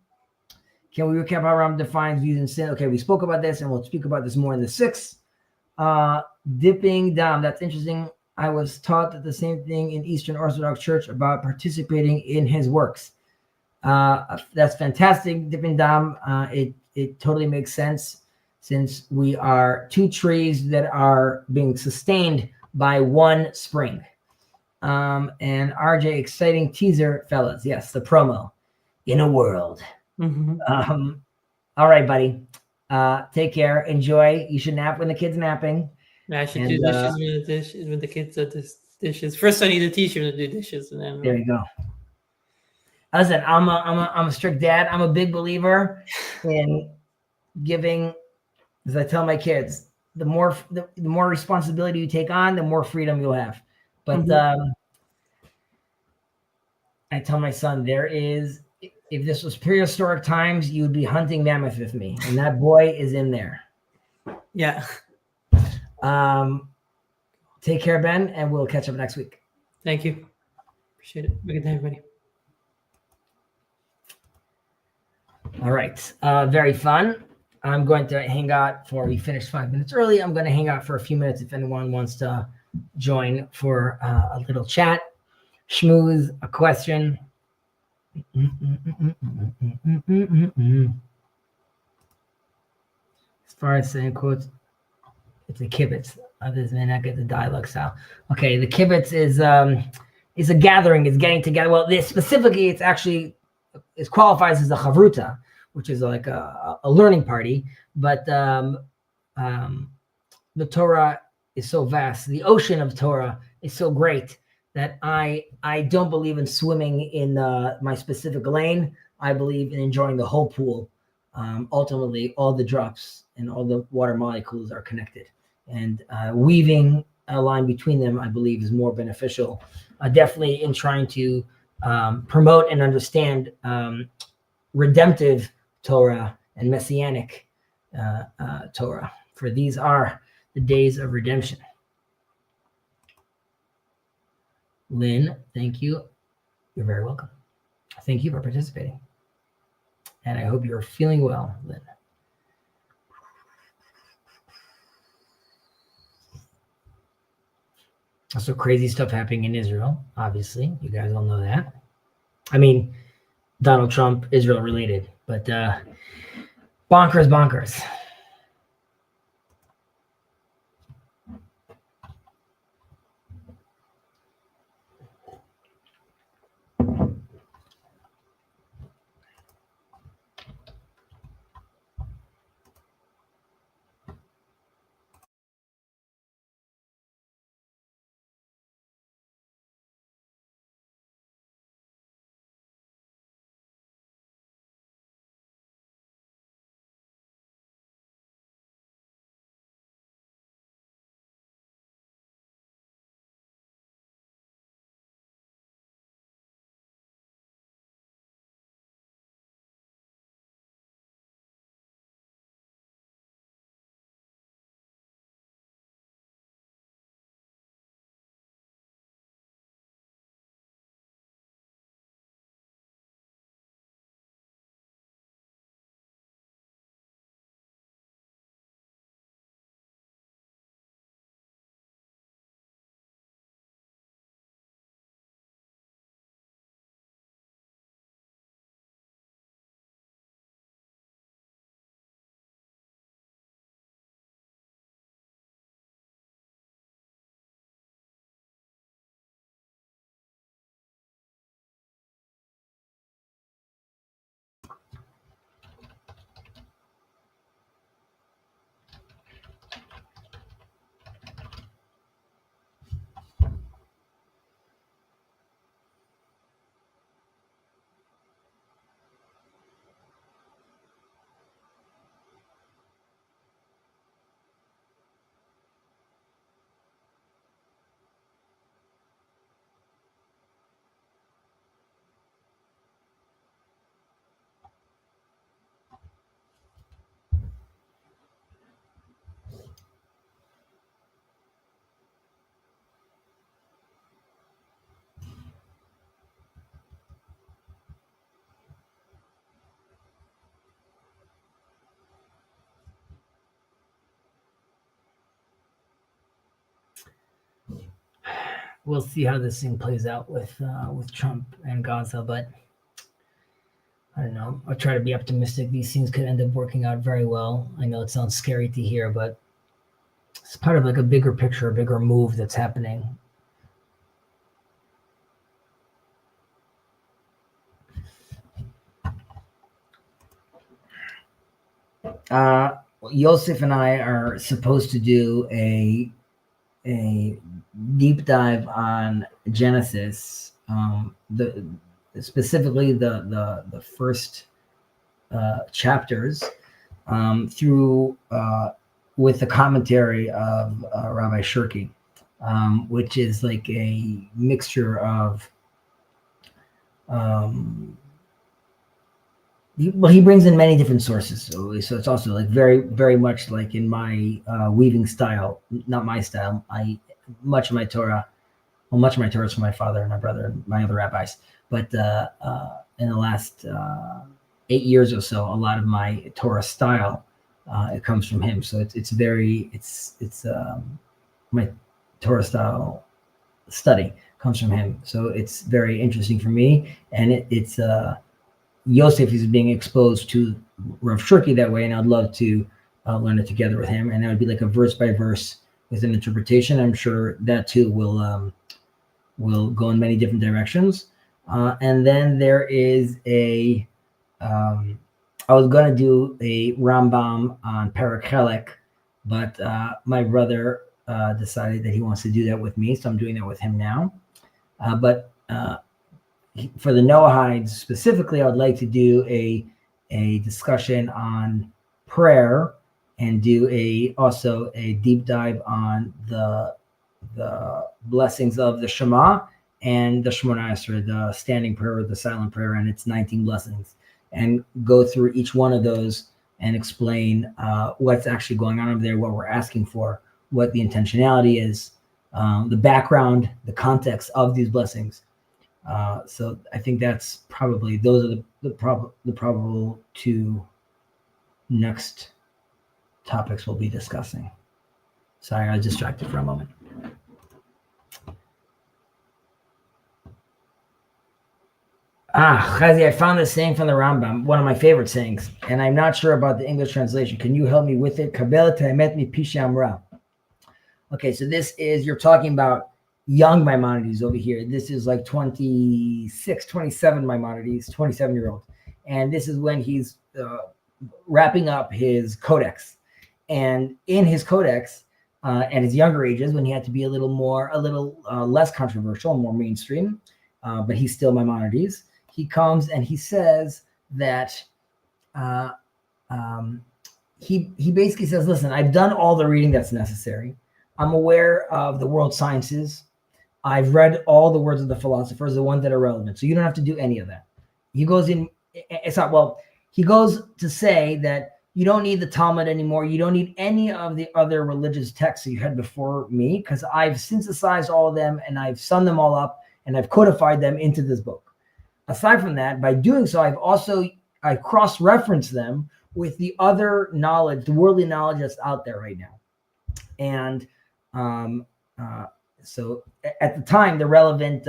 [SPEAKER 1] Can we recap how Rambam defines using sin? Okay, we spoke about this, and we'll speak about this more in the 6th. Dipping down, that's interesting. I was taught that the same thing in Eastern Orthodox Church about participating in his works. That's fantastic, dipping down. It totally makes sense, since we are 2 trees that are being sustained by one spring. And RJ, exciting teaser, fellas. Yes, the promo. In a world. All right, buddy. Take care. Enjoy. You should nap when the kid's napping.
[SPEAKER 2] I should do dishes when the kids do dishes. First, I need to teach him to do dishes, and then
[SPEAKER 1] there you go. Listen, I'm a strict dad. I'm a big believer in giving, as I tell my kids, the more responsibility you take on, the more freedom you'll have. But I tell my son, if this was prehistoric times, you would be hunting mammoth with me, and that boy is in there.
[SPEAKER 2] Yeah.
[SPEAKER 1] Take care, Ben, and we'll catch up next week.
[SPEAKER 2] Thank you. Appreciate it. Have a good night, everybody.
[SPEAKER 1] All right. Very fun. I'm going to hang out we finished 5 minutes early. I'm going to hang out for a few minutes if anyone wants to join for a little chat, schmooze, a question. As far as saying quotes, it's a kibbutz. Others may not get the dialogue style. Okay, the kibbutz is a gathering. It's getting together. Well, specifically, it qualifies as a chavruta, which is like a learning party. But the Torah is so vast. The ocean of Torah is so great that I don't believe in swimming in my specific lane. I believe in enjoying the whole pool. Ultimately, all the drops and all the water molecules are connected. And weaving a line between them, I believe, is more beneficial. Definitely in trying to promote and understand redemptive Torah and messianic Torah. For these are the days of redemption. Lynn, thank you. You're very welcome. Thank you for participating. And I hope you're feeling well, Lynn. Also, crazy stuff happening in Israel, obviously. You guys all know that. I mean, Donald Trump, Israel related, but bonkers. We'll see how this thing plays out with Trump and Gaza, but I don't know. I'll try to be optimistic. These things could end up working out very well. I know it sounds scary to hear, but it's part of like a bigger picture, a bigger move that's happening. Yosef and I are supposed to do a deep dive on Genesis, specifically the first chapters, through with the commentary of Rabbi Shirky, which is like a mixture of he brings in many different sources, so it's also like very much like in my weaving style, not my style. Much of my Torah is from my father and my brother and my other rabbis, but in the last 8 years or so, a lot of my Torah style it comes from him. So it's my Torah style study comes from him. So it's very interesting for me, and it's Yosef is being exposed to Rav Shirky that way, and I'd love to learn it together with him. And that would be like a verse by verse with an interpretation. I'm sure that too will go in many different directions. And then there is I was going to do a Rambam on Pirkei, but my brother decided that he wants to do that with me, so I'm doing that with him now. But for the Noahides specifically, I would like to do a discussion on prayer and do also a deep dive on the blessings of the Shema and the Shemona Esrei, the standing prayer or the silent prayer, and its 19 blessings, and go through each one of those and explain what's actually going on over there, what we're asking for, what the intentionality is, the background, the context of these blessings. So I think that's probably, those are the probable two next topics we'll be discussing. Sorry, I was distracted for a moment. Chezi, I found this saying from the Rambam, one of my favorite sayings, and I'm not sure about the English translation. Can you help me with it? Kabel ta'emet mi pi she'amra. Okay, so this is, you're talking about young Maimonides over here. This is like 26, 27 Maimonides, 27-year-old. And this is when he's wrapping up his codex. And in his codex, at his younger ages, when he had to be a little less controversial, more mainstream, but he's still Maimonides, he comes and he says that he basically says, listen, I've done all the reading that's necessary. I'm aware of the world sciences. I've read all the words of the philosophers, the ones that are relevant. So you don't have to do any of that. He goes in, he goes to say that you don't need the Talmud anymore. You don't need any of the other religious texts that you had before me, because I've synthesized all of them and I've summed them all up and I've codified them into this book. Aside from that, by doing so, I cross-referenced them with the other knowledge, the worldly knowledge that's out there right now. And so at the time, the relevant,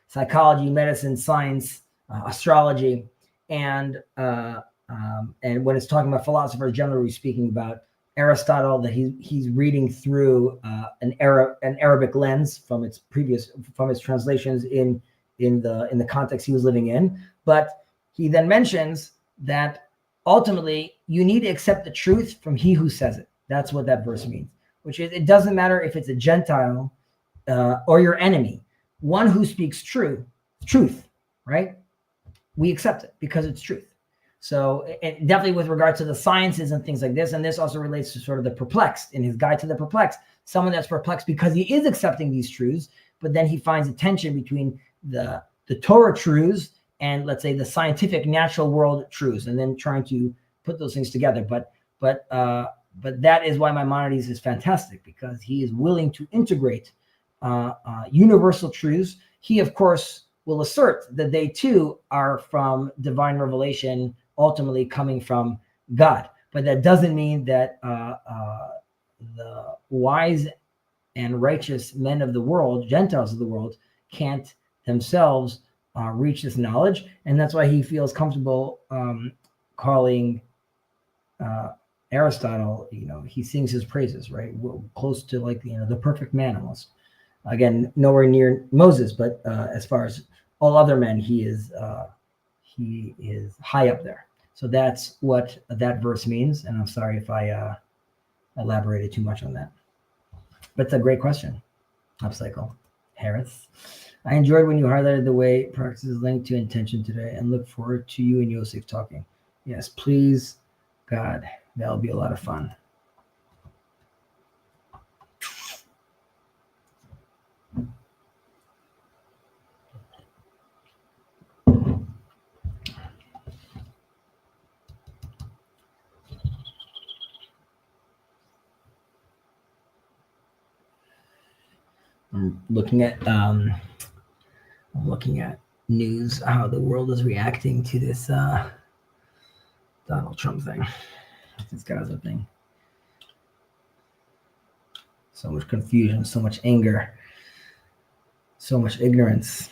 [SPEAKER 1] psychology, medicine, science, astrology, and when it's talking about philosophers, generally speaking about Aristotle, that he's reading through an Arabic lens from its translations in the context he was living in. But he then mentions that ultimately you need to accept the truth from he who says it. That's what that verse means, which is, it doesn't matter if it's a Gentile or your enemy. One who speaks truth, right? We accept it because it's truth. So definitely with regard to the sciences and things like this, and this also relates to sort of the perplexed, in his guide to the perplexed, someone that's perplexed because he is accepting these truths, but then he finds a tension between the Torah truths and, let's say, the scientific natural world truths, and then trying to put those things together. But that is why Maimonides is fantastic, because he is willing to integrate universal truths. He, of course, will assert that they too are from divine revelation, ultimately coming from God. But that doesn't mean that the wise and righteous men of the world, Gentiles of the world, can't themselves reach this knowledge. And that's why he feels comfortable calling Aristotle, he sings his praises, right? Close to the perfect man almost. Again, nowhere near Moses, but as far as all other men, he is high up there. So that's what that verse means. And I'm sorry if I elaborated too much on that. But it's a great question. Upcycle. Harris. I enjoyed when you highlighted the way practice is linked to intention today and look forward to you and Yosef talking. Yes, please, God, that'll be a lot of fun. I'm looking at news, how the world is reacting to this Donald Trump thing, this Gaza thing. So much confusion, so much anger, so much ignorance.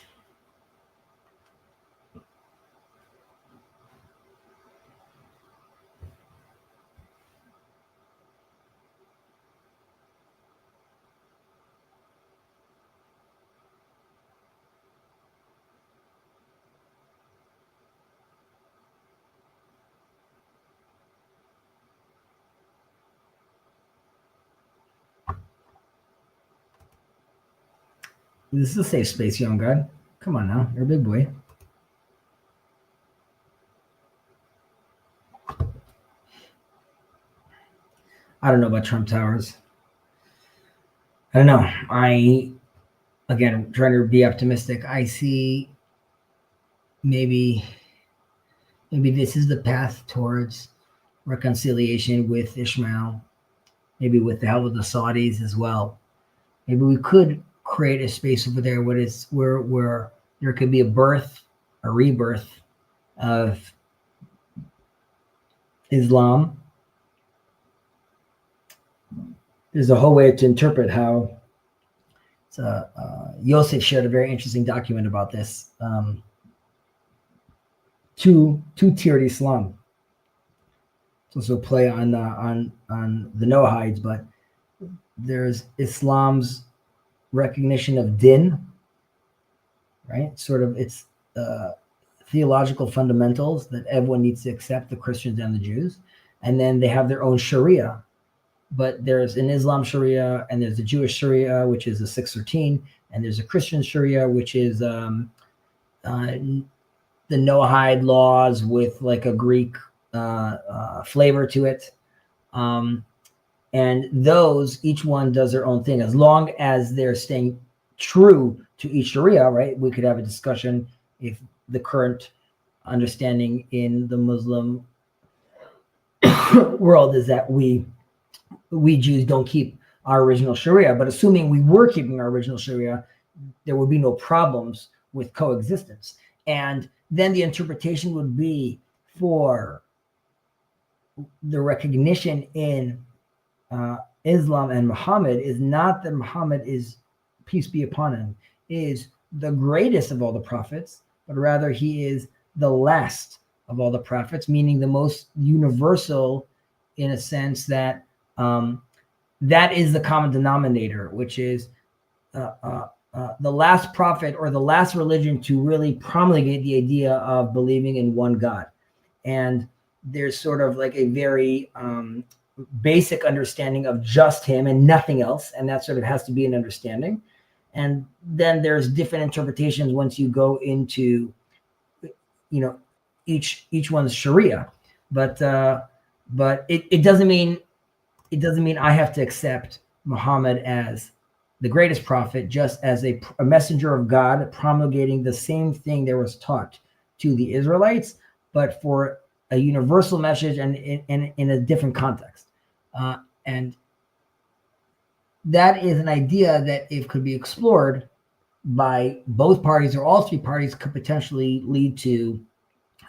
[SPEAKER 1] This is a safe space, young guy. Come on now, you're a big boy. I don't know about Trump Towers. I don't know. Again, trying to be optimistic. I see maybe this is the path towards reconciliation with Ishmael, maybe with the help of the Saudis as well. Maybe we could create a space over there where there could be a rebirth of Islam. There's a whole way to interpret how Yosef shared a very interesting document about this. Two-tiered Islam. It's also play on the Noahides, but there's Islam's recognition of din, right? Sort of its theological fundamentals that everyone needs to accept, the Christians and the Jews. And then they have their own Sharia. But there's an Islam Sharia, and there's the Jewish Sharia, which is a 613, and there's a Christian Sharia, which is the Noahide laws with like a Greek flavor to it. And those, each one does their own thing. As long as they're staying true to each Sharia, right? We could have a discussion if the current understanding in the Muslim world is that we Jews don't keep our original Sharia, but assuming we were keeping our original Sharia, there would be no problems with coexistence. And then the interpretation would be for the recognition in Islam and Muhammad is not that Muhammad is, peace be upon him, is the greatest of all the prophets, but rather he is the last of all the prophets, meaning the most universal in a sense that that is the common denominator, which is the last prophet or the last religion to really promulgate the idea of believing in one God. And there's sort of like a very basic understanding of just him and nothing else. And that sort of has to be an understanding. And then there's different interpretations once you go into, each one's Sharia. But it doesn't mean I have to accept Muhammad as the greatest prophet, just as a messenger of God promulgating the same thing that was taught to the Israelites, but for a universal message and in a different context. And that is an idea that, if could be explored by both parties or all three parties, could potentially lead to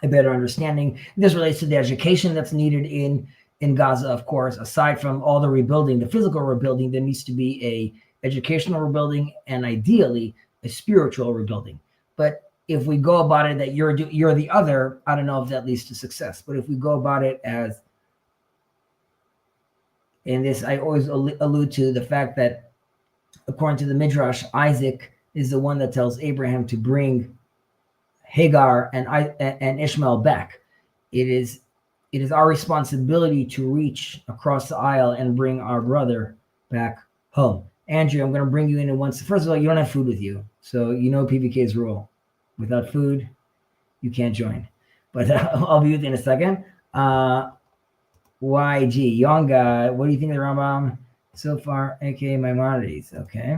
[SPEAKER 1] a better understanding. This relates to the education that's needed in Gaza, of course. Aside from all the rebuilding, the physical rebuilding, there needs to be a educational rebuilding and ideally a spiritual rebuilding. But if we go about it that you're the other, I don't know if that leads to success. But if we go about it as, and this I always allude to the fact that according to the midrash, Isaac is the one that tells Abraham to bring Hagar and Ishmael back. It is it is our responsibility to reach across the aisle and bring our brother back home. Andrew, I'm going to bring you in once. First of all, you don't have food with you. So you know PBK's rule. Without food, you can't join. But I'll be with you in a second. YG, young guy, what do you think of the Rambam so far, aka Maimonides? Okay.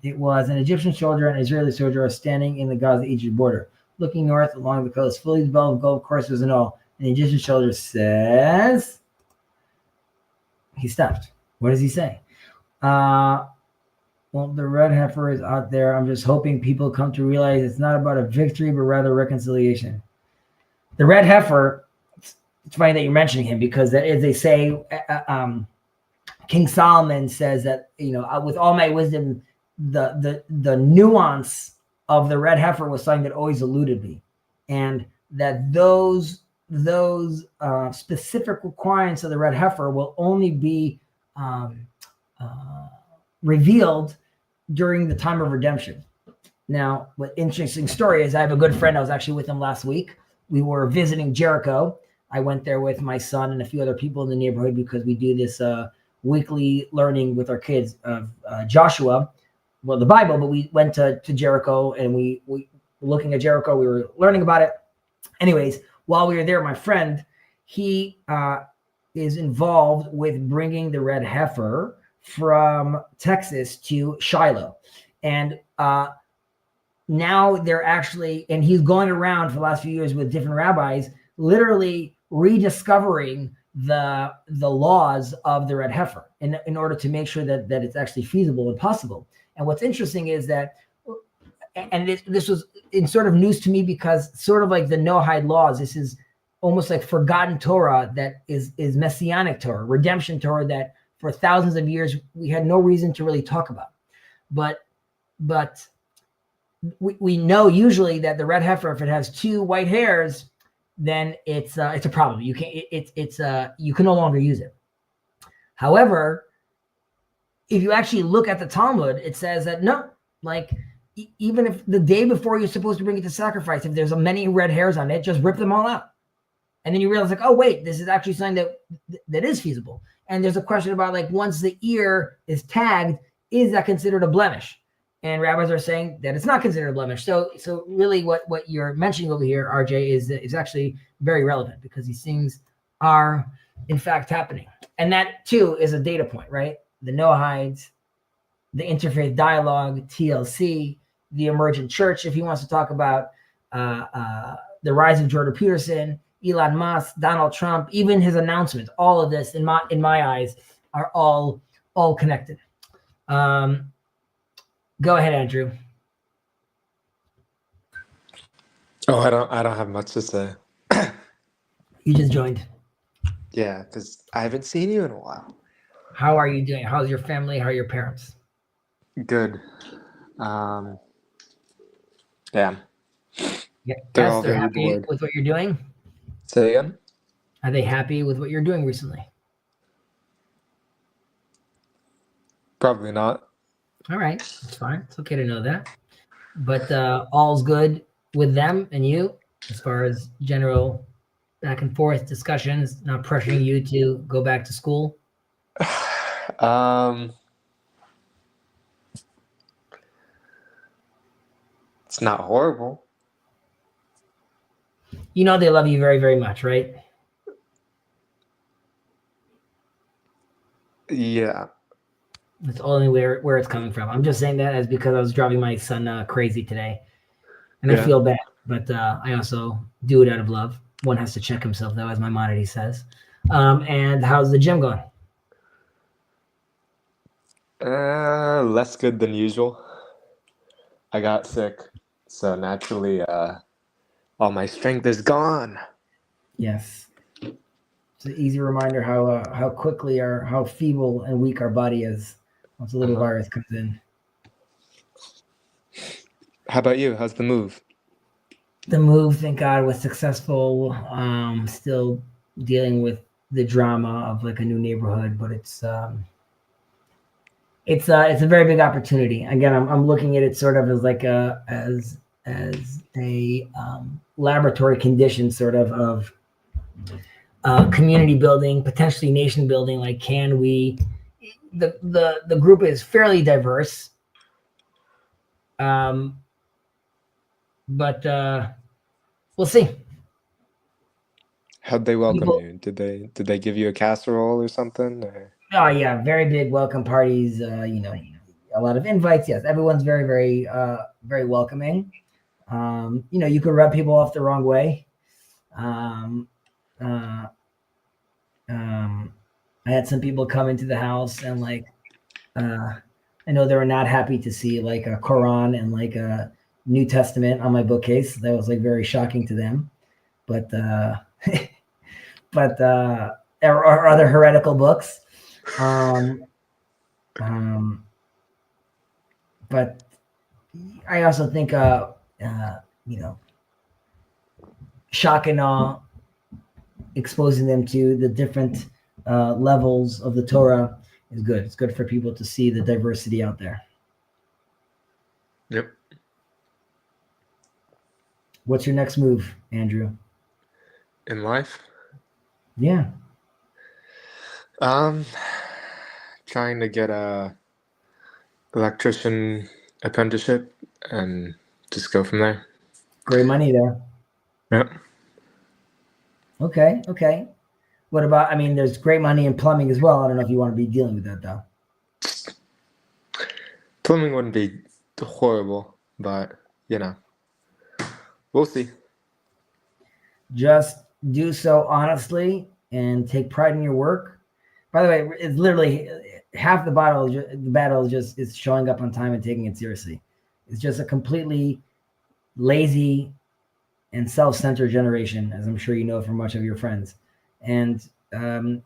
[SPEAKER 1] It was an Egyptian soldier and an Israeli soldier standing in the Gaza-Egypt border, looking north along the coast, fully developed golf courses and all. And the Egyptian soldier says, he stopped. What does he say? Well, the red heifer is out there. I'm just hoping people come to realize it's not about a victory, but rather reconciliation. The red heifer, it's funny that you're mentioning him because that is, they say, King Solomon says that, with all my wisdom, the nuance of the red heifer was something that always eluded me. And that those specific requirements of the red heifer will only be revealed during the time of redemption. Now, what interesting story is, I have a good friend. I was actually with him last week. We were visiting Jericho. I went there with my son and a few other people in the neighborhood because we do this weekly learning with our kids of Joshua, well, the Bible, but we went to Jericho and we were looking at Jericho. We were learning about it. Anyways, while we were there, my friend, he is involved with bringing the red heifer from Texas to Shiloh. And now they're actually, and he's going around for the last few years with different rabbis, literally rediscovering the laws of the red heifer in order to make sure that it's actually feasible and possible. And what's interesting is that, and this was in sort of news to me because sort of like the Noahide laws, this is almost like forgotten Torah that is messianic Torah, redemption Torah that for thousands of years we had no reason to really talk about. But we know usually that the red heifer, if it has two white hairs, then it's a problem. You can't. You can no longer use it. However, if you actually look at the Talmud, it says that no, like even if the day before you're supposed to bring it to sacrifice, if there's many red hairs on it, just rip them all out, and then you realize like, oh wait, this is actually something that is feasible. And there's a question about like once the ear is tagged, is that considered a blemish? And rabbis are saying that it's not considered a blemish. So really what you're mentioning over here, RJ, is actually very relevant because these things are in fact happening. And that too is a data point, right? The Noahides, the interfaith dialogue, TLC, the emergent church, if he wants to talk about the rise of Jordan Peterson, Elon Musk, Donald Trump, even his announcements, all of this in my eyes are all connected. Go ahead, Andrew.
[SPEAKER 3] Oh, I don't have much to say.
[SPEAKER 1] You just joined.
[SPEAKER 3] Yeah, because I haven't seen you in a while.
[SPEAKER 1] How are you doing? How's your family? How are your parents?
[SPEAKER 3] Good. Yeah.
[SPEAKER 1] They're happy bored with what you're doing?
[SPEAKER 3] Say again?
[SPEAKER 1] Are they happy with what you're doing recently?
[SPEAKER 3] Probably not.
[SPEAKER 1] All right, that's fine. It's okay to know that. But all's good with them and you as far as general back and forth discussions, not pressuring you to go back to school?
[SPEAKER 3] It's not horrible.
[SPEAKER 1] You know they love you very, very much, right?
[SPEAKER 3] Yeah.
[SPEAKER 1] That's only where it's coming from. I'm just saying that as because I was driving my son crazy today. And I feel bad, but I also do it out of love. One has to check himself, though, as Maimonides says. And how's the gym going?
[SPEAKER 3] Less good than usual. I got sick, so naturally all my strength is gone.
[SPEAKER 1] Yes. It's an easy reminder how quickly or how feeble and weak our body is once a little virus comes in.
[SPEAKER 3] How about you? How's the move?
[SPEAKER 1] The move, thank God, was successful. Still dealing with the drama of like a new neighborhood, but it's a very big opportunity. Again, I'm looking at it sort of as like a laboratory condition, sort of community building, potentially nation building. Like, can we? The group is fairly diverse, but we'll see.
[SPEAKER 3] How'd they welcome you? Did they give you a casserole or something? Or?
[SPEAKER 1] Oh yeah, very big welcome parties. A lot of invites. Yes, everyone's very, very, very welcoming. You could rub people off the wrong way. I had some people come into the house and I know they were not happy to see like a Quran and like a New Testament on my bookcase. That was like very shocking to them. But or other heretical books. But I also think shock and awe, exposing them to the different levels of the Torah is good. It's good for people to see the diversity out there.
[SPEAKER 3] Yep.
[SPEAKER 1] What's your next move, Andrew?
[SPEAKER 3] In life?
[SPEAKER 1] Yeah.
[SPEAKER 3] Trying to get a electrician apprenticeship and just go from there.
[SPEAKER 1] Great money there.
[SPEAKER 3] Yep.
[SPEAKER 1] Okay. What about, there's great money in plumbing as well. I don't know if you want to be dealing with that though.
[SPEAKER 3] Plumbing wouldn't be horrible, but we'll see.
[SPEAKER 1] Just do so honestly and take pride in your work. By the way, it's literally half the battle. The battle is showing up on time and taking it seriously. It's just a completely lazy and self-centered generation, as I'm sure you know from much of your friends. And there's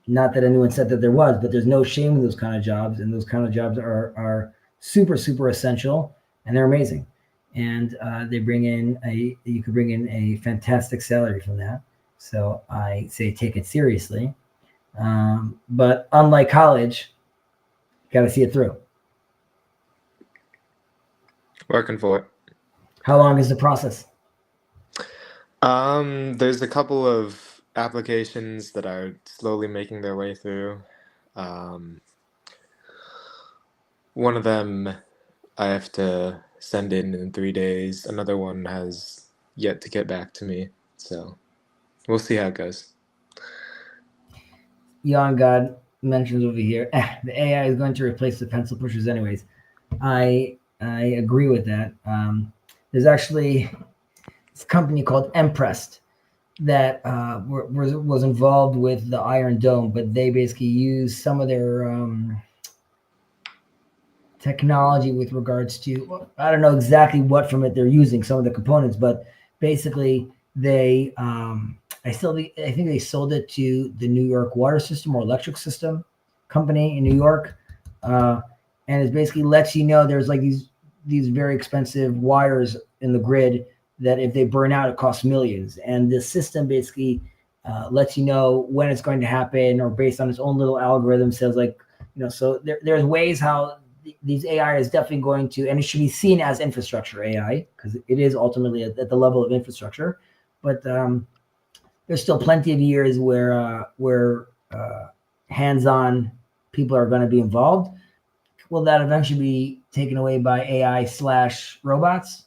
[SPEAKER 1] not that anyone said that there was, but there's no shame in those kind of jobs, and those kind of jobs are super, super essential, and they're amazing. And you could bring in a fantastic salary from that. So I say take it seriously. But unlike college, you got to see it through.
[SPEAKER 3] Working for it.
[SPEAKER 1] How long is the process?
[SPEAKER 3] There's a couple of applications that are slowly making their way through. One of them I have to send in 3 days. Another one has yet to get back to me. So we'll see how it goes.
[SPEAKER 1] Young God mentions over here, the AI is going to replace the pencil pushers anyways. I agree with that. There's actually this company called Empressed that was involved with the Iron Dome, but they basically use some of their technology with regards to, I don't know exactly what from it they're using, some of the components, but basically they, I think they sold it to the New York water system or electric system company in New York. And it basically lets you know there's like these very expensive wires in the grid that if they burn out, it costs millions. And the system basically lets you know when it's going to happen, or based on its own little algorithm says so there's ways how these AI is definitely going to, and it should be seen as infrastructure AI because it is ultimately at the level of infrastructure. But there's still plenty of years where hands-on people are going to be involved. Will that eventually be taken away by AI/robots?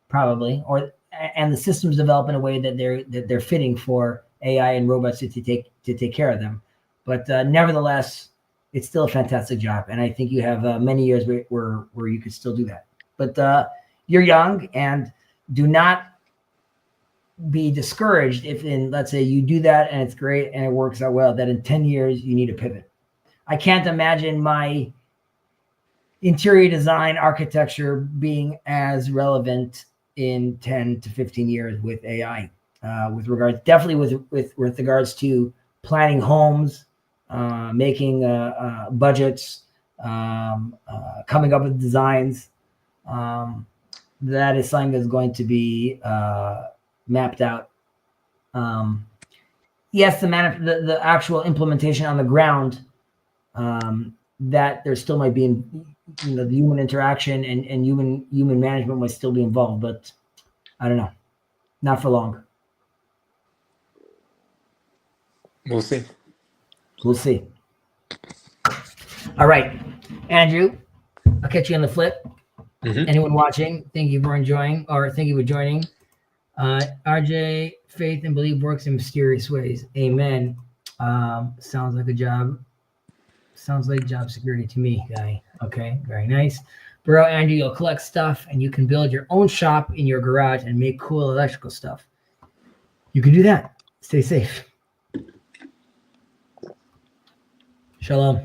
[SPEAKER 1] Probably, and the systems develop in a way that they're fitting for AI and robots to take care of them. But nevertheless, it's still a fantastic job, and I think you have many years where you could still do that. But you're young, and do not be discouraged if let's say you do that and it's great and it works out well, that in 10 years you need to pivot. I can't imagine my interior design architecture being as relevant in 10 to 15 years with AI, definitely with regards to planning homes, making budgets, coming up with designs. That is something that's going to be mapped out. Yes, the actual implementation on the ground, that there still might be, the human interaction and human management might still be involved, but I don't know, not for long.
[SPEAKER 3] We'll see.
[SPEAKER 1] We'll see. All right, Andrew, I'll catch you on the flip.
[SPEAKER 3] Mhm.
[SPEAKER 1] Anyone watching, thank you for enjoying, or thank you for joining. RJ, faith and belief works in mysterious ways. Amen. Sounds like a job. Sounds like job security to me, guy. Okay, very nice. Bro, Andrew, you'll collect stuff and you can build your own shop in your garage and make cool electrical stuff. You can do that. Stay safe. Shalom.